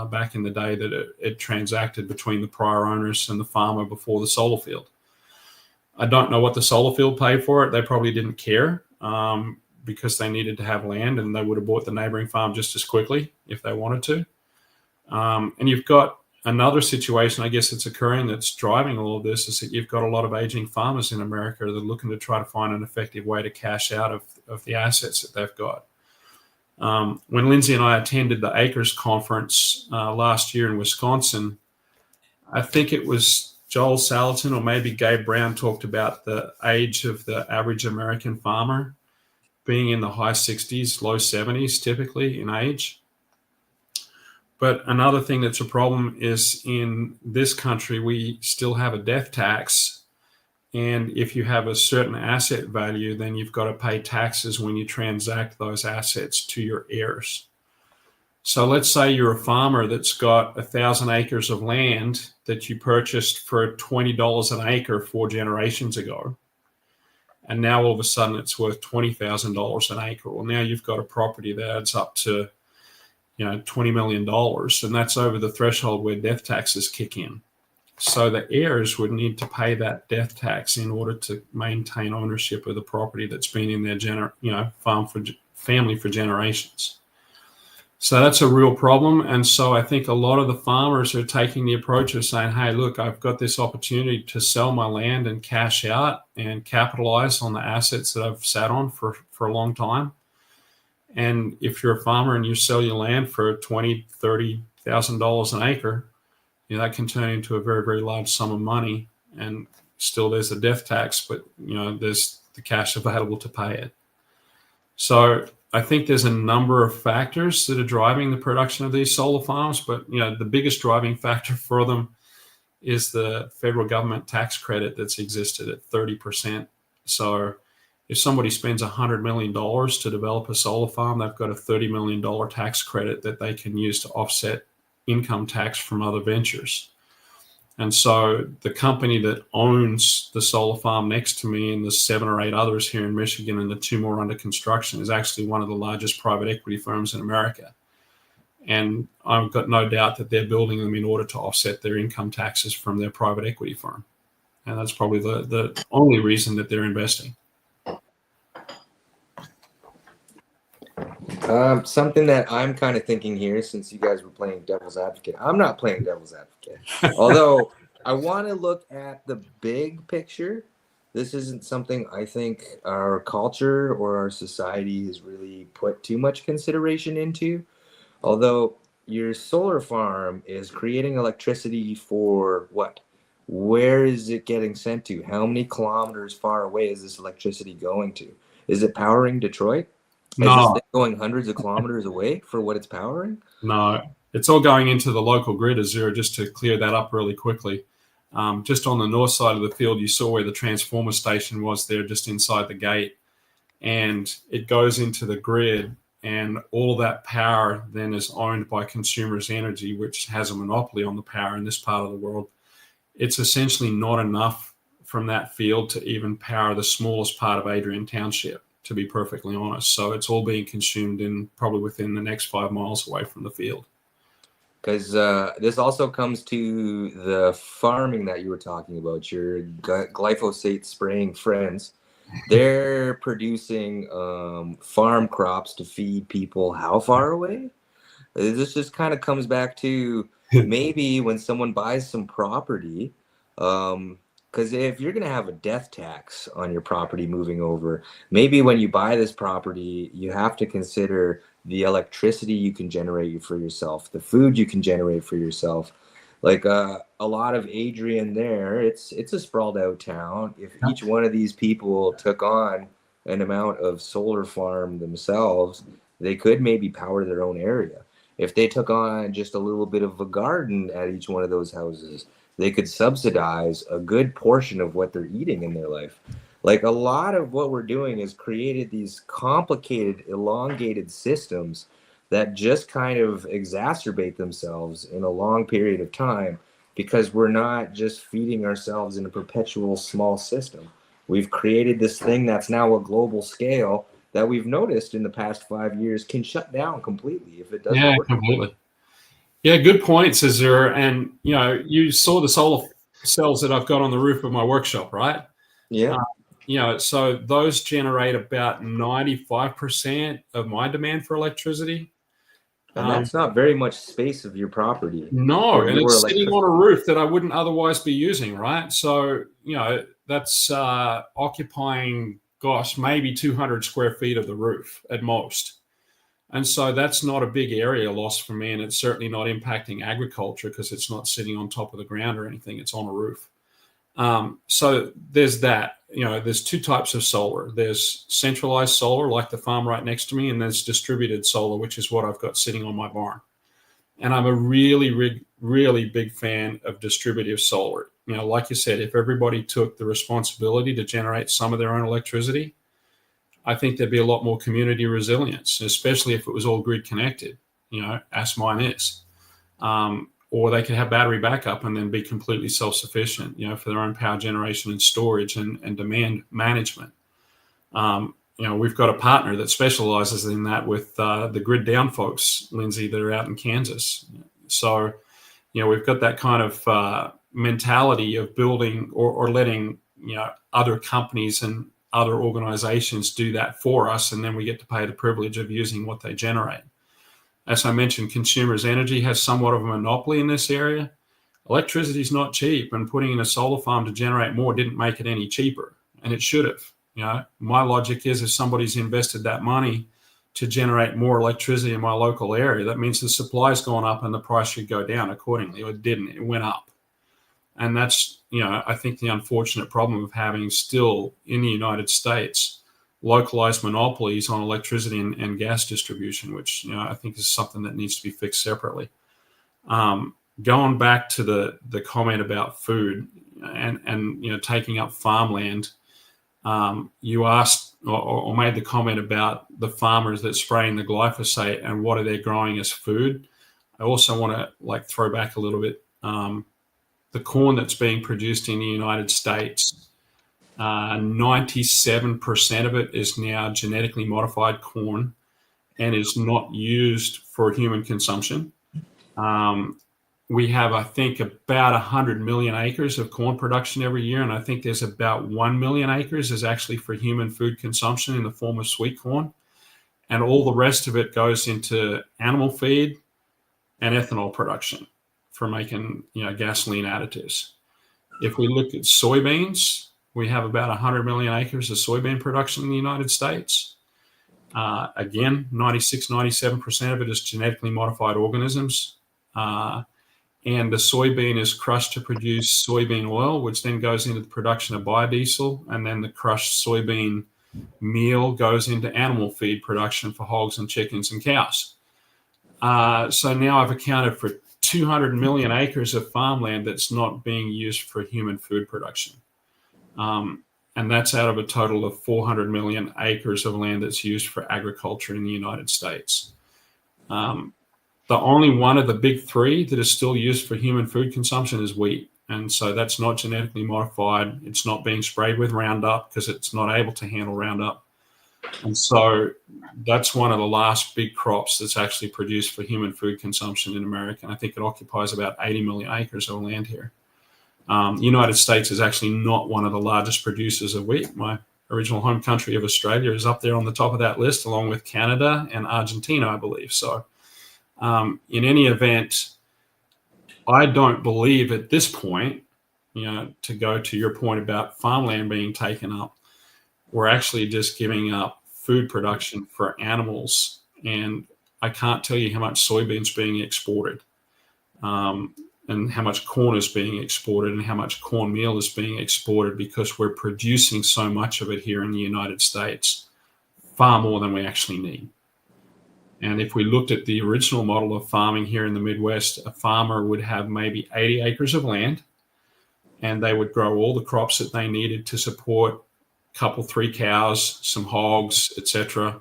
back in the day that it transacted between the prior owners and the farmer before the solar field. I don't know what the solar field paid for it. They probably didn't care because they needed to have land, and they would have bought the neighboring farm just as quickly if they wanted to. And you've got another situation, I guess, that's occurring that's driving all of this, is that you've got a lot of aging farmers in America that are looking to try to find an effective way to cash out of the assets that they've got. When Lindsay and I attended the Acres Conference last year in Wisconsin, I think it was Joel Salatin or maybe Gabe Brown talked about the age of the average American farmer being in the high 60s, low 70s typically in age. But another thing that's a problem is in this country, we still have a death tax. And if you have a certain asset value, then you've got to pay taxes when you transact those assets to your heirs. So let's say you're a farmer that's got 1,000 acres of land that you purchased for $20 an acre 4 generations ago. And now all of a sudden it's worth $20,000 an acre. Well, now you've got a property that adds up to, $20 million. And that's over the threshold where death taxes kick in. So the heirs would need to pay that death tax in order to maintain ownership of the property that's been in their family for generations. So that's a real problem. And so I think a lot of the farmers are taking the approach of saying, hey, look, I've got this opportunity to sell my land and cash out and capitalize on the assets that I've sat on for a long time. And if you're a farmer and you sell your land for $20,000, $30,000 an acre, that can turn into a very, very large sum of money. And still there's a death tax, but, there's the cash available to pay it. So I think there's a number of factors that are driving the production of these solar farms, but the biggest driving factor for them is the federal government tax credit that's existed at 30%. So if somebody spends $100 million to develop a solar farm, they've got a $30 million tax credit that they can use to offset income tax from other ventures. And so the company that owns the solar farm next to me and the 7 or 8 others here in Michigan and the 2 more under construction is actually one of the largest private equity firms in America. And I've got no doubt that they're building them in order to offset their income taxes from their private equity firm. And that's probably the only reason that they're investing. Something that I'm kind of thinking here, since you guys were playing devil's advocate, I'm not playing devil's advocate. Although I want to look at the big picture. This isn't something I think our culture or our society has really put too much consideration into. Although your solar farm is creating electricity for what? Where is it getting sent to? How many kilometers far away is this electricity going to? Is it powering Detroit? Is this thing going hundreds of kilometers away for what it's powering? No, it's all going into the local grid, Azura, just to clear that up really quickly. Just on the north side of the field, you saw where the transformer station was there just inside the gate. And it goes into the grid, and all that power then is owned by Consumers Energy, which has a monopoly on the power in this part of the world. It's essentially not enough from that field to even power the smallest part of Adrian Township, to be perfectly honest. So it's all being consumed in probably within the next 5 miles away from the field. Because this also comes to the farming that you were talking about, your glyphosate spraying friends. They're producing farm crops to feed people how far away? This just kind of comes back to maybe when someone buys some property, because if you're going to have a death tax on your property moving over, maybe when you buy this property, you have to consider the electricity you can generate for yourself, the food you can generate for yourself. Like a lot of Adrian there, it's a sprawled out town. If each one of these people took on an amount of solar farm themselves, they could maybe power their own area. If they took on just a little bit of a garden at each one of those houses, they could subsidize a good portion of what they're eating in their life. Like a lot of what we're doing is created these complicated, elongated systems that just kind of exacerbate themselves in a long period of time because we're not just feeding ourselves in a perpetual small system. We've created this thing that's now a global scale that we've noticed in the past 5 years can shut down completely if it doesn't work. Completely. Yeah, good points, Azure. And, you saw the solar cells that I've got on the roof of my workshop, right? Yeah. So those generate about 95% of my demand for electricity. And that's not very much space of your property. No, and it's sitting on a roof that I wouldn't otherwise be using, right? So, that's occupying, maybe 200 square feet of the roof at most. And so that's not a big area loss for me, and it's certainly not impacting agriculture because it's not sitting on top of the ground or anything. It's on a roof. So there's that. There's two types of solar. There's centralized solar, like the farm right next to me, and there's distributed solar, which is what I've got sitting on my barn. And I'm a really, really big fan of distributive solar. Like you said, if everybody took the responsibility to generate some of their own electricity, I think there'd be a lot more community resilience, especially if it was all grid connected, as mine is. Or they could have battery backup and then be completely self-sufficient, for their own power generation and storage and demand management. We've got a partner that specializes in that with the Grid Down folks, Lindsay, that are out in Kansas. So, we've got that kind of mentality of building or letting, other companies and other organizations do that for us, and then we get to pay the privilege of using what they generate. As I mentioned, Consumers Energy has somewhat of a monopoly in this area. Electricity is not cheap, and putting in a solar farm to generate more didn't make it any cheaper, and it should have. My logic is if somebody's invested that money to generate more electricity in my local area, that means the supply's gone up and the price should go down accordingly. It didn't. It went up. And that's, I think the unfortunate problem of having still in the United States localized monopolies on electricity and gas distribution, which I think is something that needs to be fixed separately. Going back to the comment about food and taking up farmland, you asked or made the comment about the farmers that spraying the glyphosate and what are they growing as food. I also want to throw back a little bit. The corn that's being produced in the United States, 97% of it is now genetically modified corn and is not used for human consumption. We have, I think, about 100 million acres of corn production every year, and I think there's about 1 million acres is actually for human food consumption in the form of sweet corn, and all the rest of it goes into animal feed and ethanol production for making gasoline additives. If we look at soybeans, we have about 100 million acres of soybean production in the United States. Again, 97% of it is genetically modified organisms. And the soybean is crushed to produce soybean oil, which then goes into the production of biodiesel. And then the crushed soybean meal goes into animal feed production for hogs and chickens and cows. So now I've accounted for 200 million acres of farmland that's not being used for human food production. And that's out of a total of 400 million acres of land that's used for agriculture in the United States. The only one of the big three that is still used for human food consumption is wheat. And so that's not genetically modified. It's not being sprayed with Roundup because it's not able to handle Roundup. And so that's one of the last big crops that's actually produced for human food consumption in America. And I think it occupies about 80 million acres of land here. The United States is actually not one of the largest producers of wheat. My original home country of Australia is up there on the top of that list, along with Canada and Argentina, I believe. So in any event, I don't believe at this point, to go to your point about farmland being taken up, we're actually just giving up food production for animals. And I can't tell you how much soybeans being exported, and how much corn is being exported and how much cornmeal is being exported because we're producing so much of it here in the United States, far more than we actually need. And if we looked at the original model of farming here in the Midwest, a farmer would have maybe 80 acres of land, and they would grow all the crops that they needed to support a couple, 3 cows, some hogs, etc.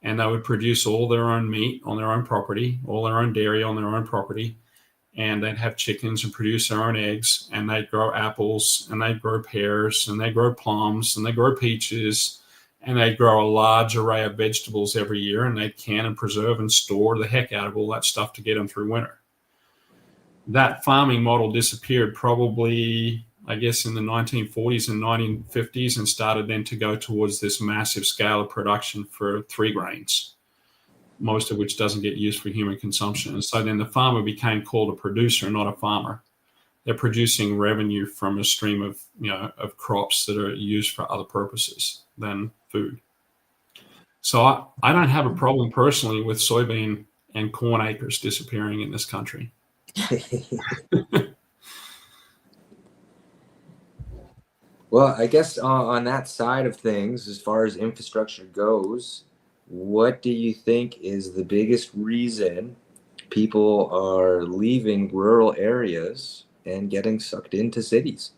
And they would produce all their own meat on their own property, all their own dairy on their own property, and they'd have chickens and produce their own eggs, and they'd grow apples, and they'd grow pears, and they'd grow plums, and they'd grow peaches, and they'd grow a large array of vegetables every year, and they'd can and preserve and store the heck out of all that stuff to get them through winter. That farming model disappeared probably, I guess, in the 1940s and 1950s, and started then to go towards this massive scale of production for 3 grains, most of which doesn't get used for human consumption. And so then the farmer became called a producer, not a farmer. They're producing revenue from a stream of, of crops that are used for other purposes than food. So I don't have a problem personally with soybean and corn acres disappearing in this country. Well, I guess on that side of things, as far as infrastructure goes, what do you think is the biggest reason people are leaving rural areas and getting sucked into cities?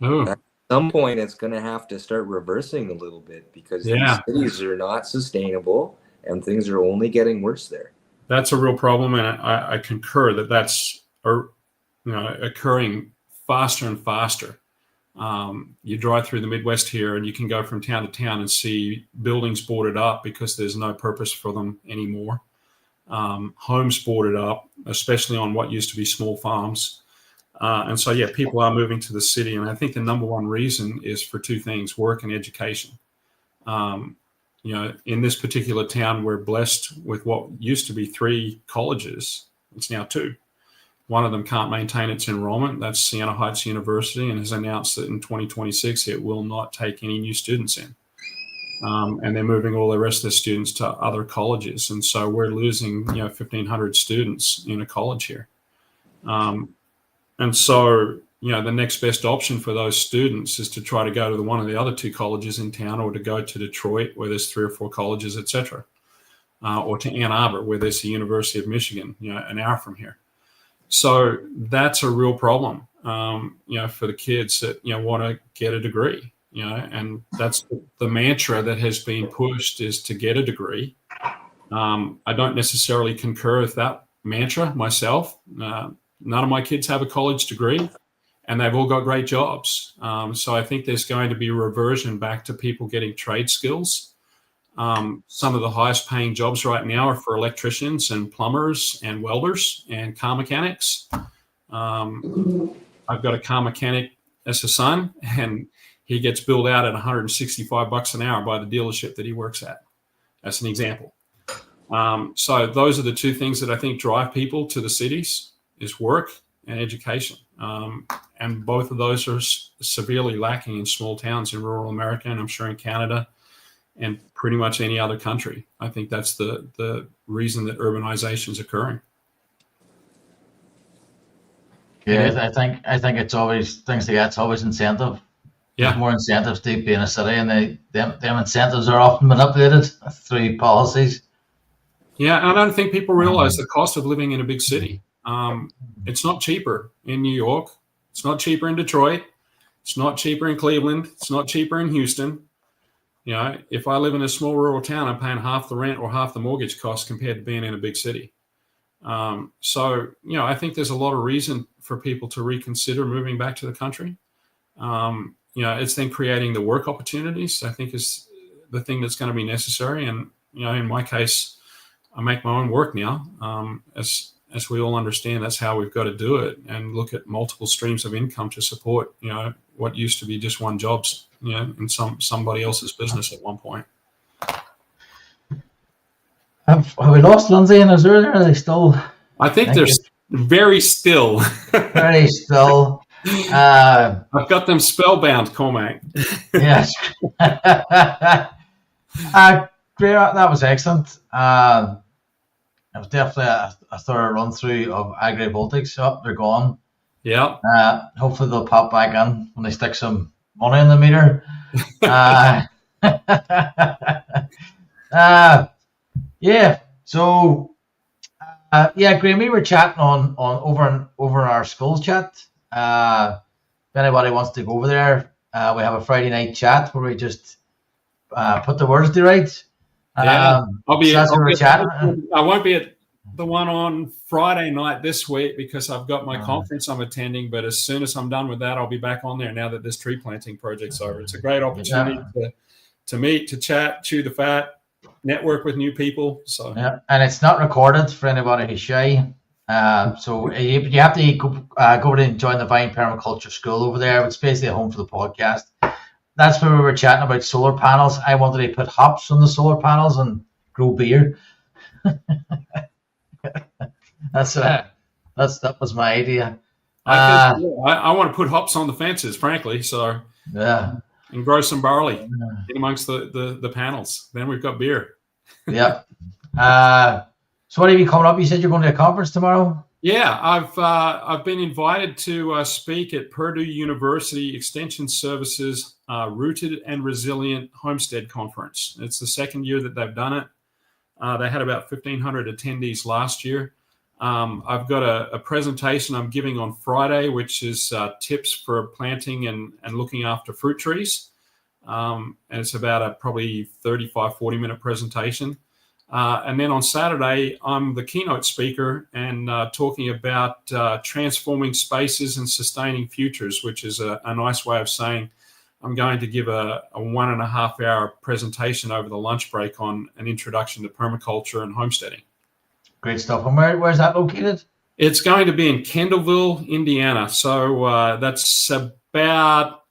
Oh, At some point, it's going to have to start reversing a little bit because these yeah, cities are not sustainable and things are only getting worse there. that's a real problem, and I concur that that's occurring faster and faster. You drive through the Midwest here, and you can go from town to town and see buildings boarded up because there's no purpose for them anymore. Homes boarded up, especially on what used to be small farms. And so, yeah, people are moving to the city. And I think the number one reason is for two things: work and education. In this particular town, we're blessed with what used to be 3 colleges. It's now 2. One of them can't maintain its enrollment. That's Siena Heights University, and has announced that in 2026 it will not take any new students in. And they're moving all the rest of the students to other colleges. And so we're losing 1,500 students in a college here. And so the next best option for those students is to try to go to one of the other 2 colleges in town, or to go to Detroit, where there's 3 or 4 colleges, etc., or to Ann Arbor, where there's the University of Michigan, an hour from here. So that's a real problem, for the kids that want to get a degree, and that's the mantra that has been pushed, is to get a degree. I don't necessarily concur with that mantra myself. None of my kids have a college degree, and they've all got great jobs. So I think there's going to be a reversion back to people getting trade skills. Some of the highest paying jobs right now are for electricians and plumbers and welders and car mechanics. I've got a car mechanic as a son, and he gets billed out at $165 an hour by the dealership that he works at. That's an example. So those are the 2 things that I think drive people to the cities, is work and education. And both of those are severely lacking in small towns in rural America, and I'm sure in Canada and pretty much any other country. I think that's the reason that urbanization is occurring. Yeah, I think it's always things like that. It's always incentive. Yeah. There's more incentives to be in a city, and them incentives are often manipulated through policies. Yeah, I don't think people realize the cost of living in a big city. It's not cheaper in New York. It's not cheaper in Detroit. It's not cheaper in Cleveland. It's not cheaper in Houston. If I live in a small rural town, I'm paying half the rent or half the mortgage cost compared to being in a big city. So I think there's a lot of reason for people to reconsider moving back to the country. It's then creating the work opportunities, I think, is the thing that's going to be necessary. And, in my case, I make my own work now. As we all understand, that's how we've got to do it, and look at multiple streams of income to support, what used to be just one jobs, in somebody else's business at one point. Have we lost Lindsay and Azure there? Are they still? I think they're very still. Very still. I've got them spellbound, Cormac. Yes. Great. That was excellent. It was definitely a thorough run through of agrivoltaics. Oh, they're gone. Yeah. Hopefully they'll pop back in when they stick some money in the meter. Yeah. So, Graham, we were chatting on over in our school chat. If anybody wants to go over there, we have a Friday night chat where we just put the words to rights. Yeah, I won't be at the one on Friday night this week because I've got my conference I'm attending. But as soon as I'm done with that, I'll be back on there now that this tree planting project's over. It's a great opportunity to meet, to chat, chew the fat, network with new people. So and it's not recorded for anybody who's shy. So you have to go and join the Vine Permaculture School over there. It's basically a home for the podcast. That's where we were chatting about solar panels. I wanted to put hops on the solar panels and grow beer. That was my idea. I want to put hops on the fences, frankly. So and grow some barley in amongst the panels. Then we've got beer. Yeah. So what have you coming up? You said you're going to a conference tomorrow? Yeah, I've been invited to speak at Purdue University Extension Services Rooted and Resilient Homestead Conference. It's the second year that they've done it. They had about 1,500 attendees last year. I've got a presentation I'm giving on Friday, which is tips for planting and looking after fruit trees. And it's about a probably 35, 40-minute presentation. And then on Saturday, I'm the keynote speaker and talking about transforming spaces and sustaining futures, which is a nice way of saying I'm going to give a 1.5 hour presentation over the lunch break on an introduction to permaculture and homesteading. Great stuff. And where's that located? It's going to be in Kendallville, Indiana. So that's about,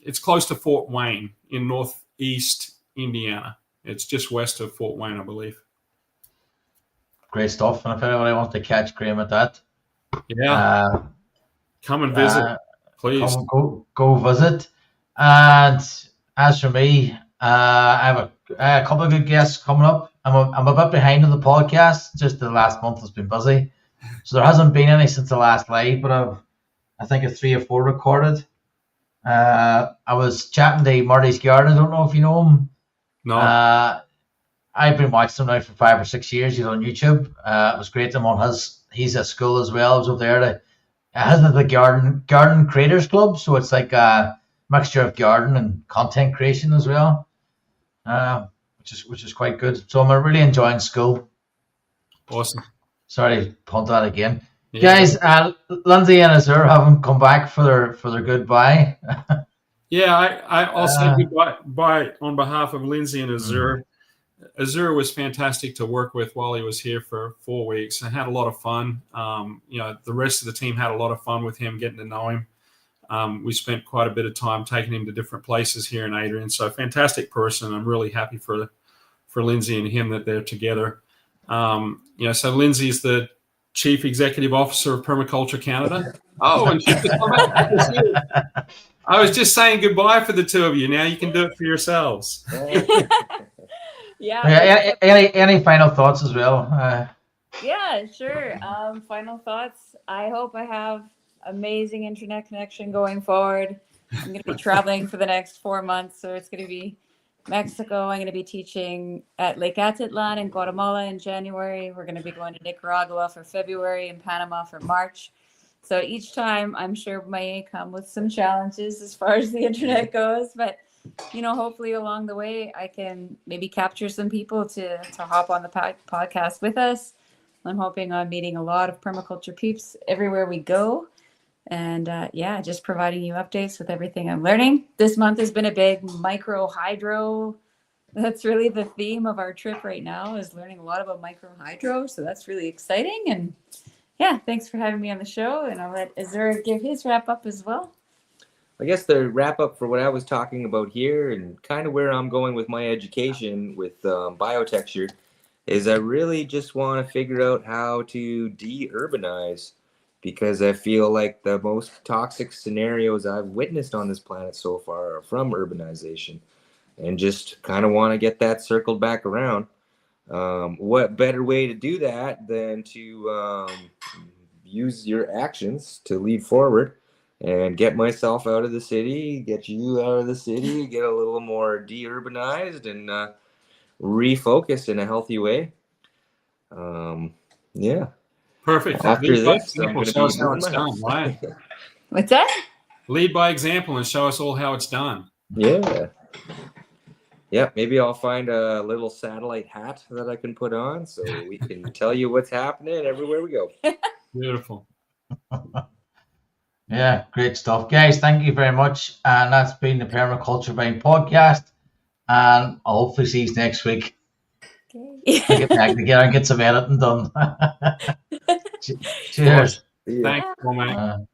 it's close to Fort Wayne in northeast Indiana. It's just west of Fort Wayne, I believe. Great stuff. And if anybody wants to catch Graham at that, come and visit, please. Go visit. And as for me, I have a couple of good guests coming up. I'm a bit behind on the podcast. Just the last month has been busy, so there hasn't been any since the last live. But I think 3 or 4 recorded. I was chatting to Marty's Garden. I don't know if you know him. No. I've been watching him now for 5 or 6 years. He's on YouTube. It was great to him on he's at school as well. I was over there. Has the Garden Creators Club, so it's like a mixture of garden and content creation as well, which is quite good. So I'm really enjoying school. Awesome. Sorry to punt that again. Yeah. Guys, Lindsay and Azure haven't come back for their goodbye. Yeah, I'll say goodbye on behalf of Lindsay and Azure. Azure was fantastic to work with while he was here for 4 weeks. I had a lot of fun. The rest of the team had a lot of fun with him, getting to know him. We spent quite a bit of time taking him to different places here in Adrian. So fantastic person. I'm really happy for Lindsay and him that they're together. So Lindsay is the Chief Executive Officer of Permaculture Canada. Oh, and she could come back. I was just saying goodbye for the two of you. Now you can do it for yourselves. Yeah. Any final thoughts as well? Yeah, sure. Final thoughts. I hope I have amazing internet connection going forward. I'm going to be traveling for the next 4 months. So it's going to be Mexico. I'm going to be teaching at Lake Atitlan in Guatemala in January. We're going to be going to Nicaragua for February and Panama for March. So each time I'm sure may come with some challenges as far as the internet goes, but hopefully along the way I can maybe capture some people to hop on the podcast with us. I'm hoping I'm meeting a lot of permaculture peeps everywhere we go. And just providing you updates with everything I'm learning. This month has been a big micro hydro. That's really the theme of our trip right now, is learning a lot about micro hydro. So that's really exciting. And yeah, thanks for having me on the show. And I'll let Azure give his wrap up as well. I guess the wrap up for what I was talking about here and kind of where I'm going with my education with biotexture is I really just want to figure out how to de-urbanize, because I feel like the most toxic scenarios I've witnessed on this planet so far are from urbanization, and just kind of want to get that circled back around. What better way to do that than to use your actions to lead forward and get myself out of the city, get you out of the city, get a little more de-urbanized and refocused in a healthy way. Yeah. Perfect. After Lead by this, example, show us how it's done, right? What's that? Lead by example and show us all how it's done. Yeah. Yeah, maybe I'll find a little satellite hat that I can put on so we can tell you what's happening everywhere we go. Beautiful. Yeah, great stuff. Guys, thank you very much. And that's been the Permaculture Vine podcast. And I'll hopefully see you next week. Okay. Get back together and get some editing done. Cheers. Thanks, mate.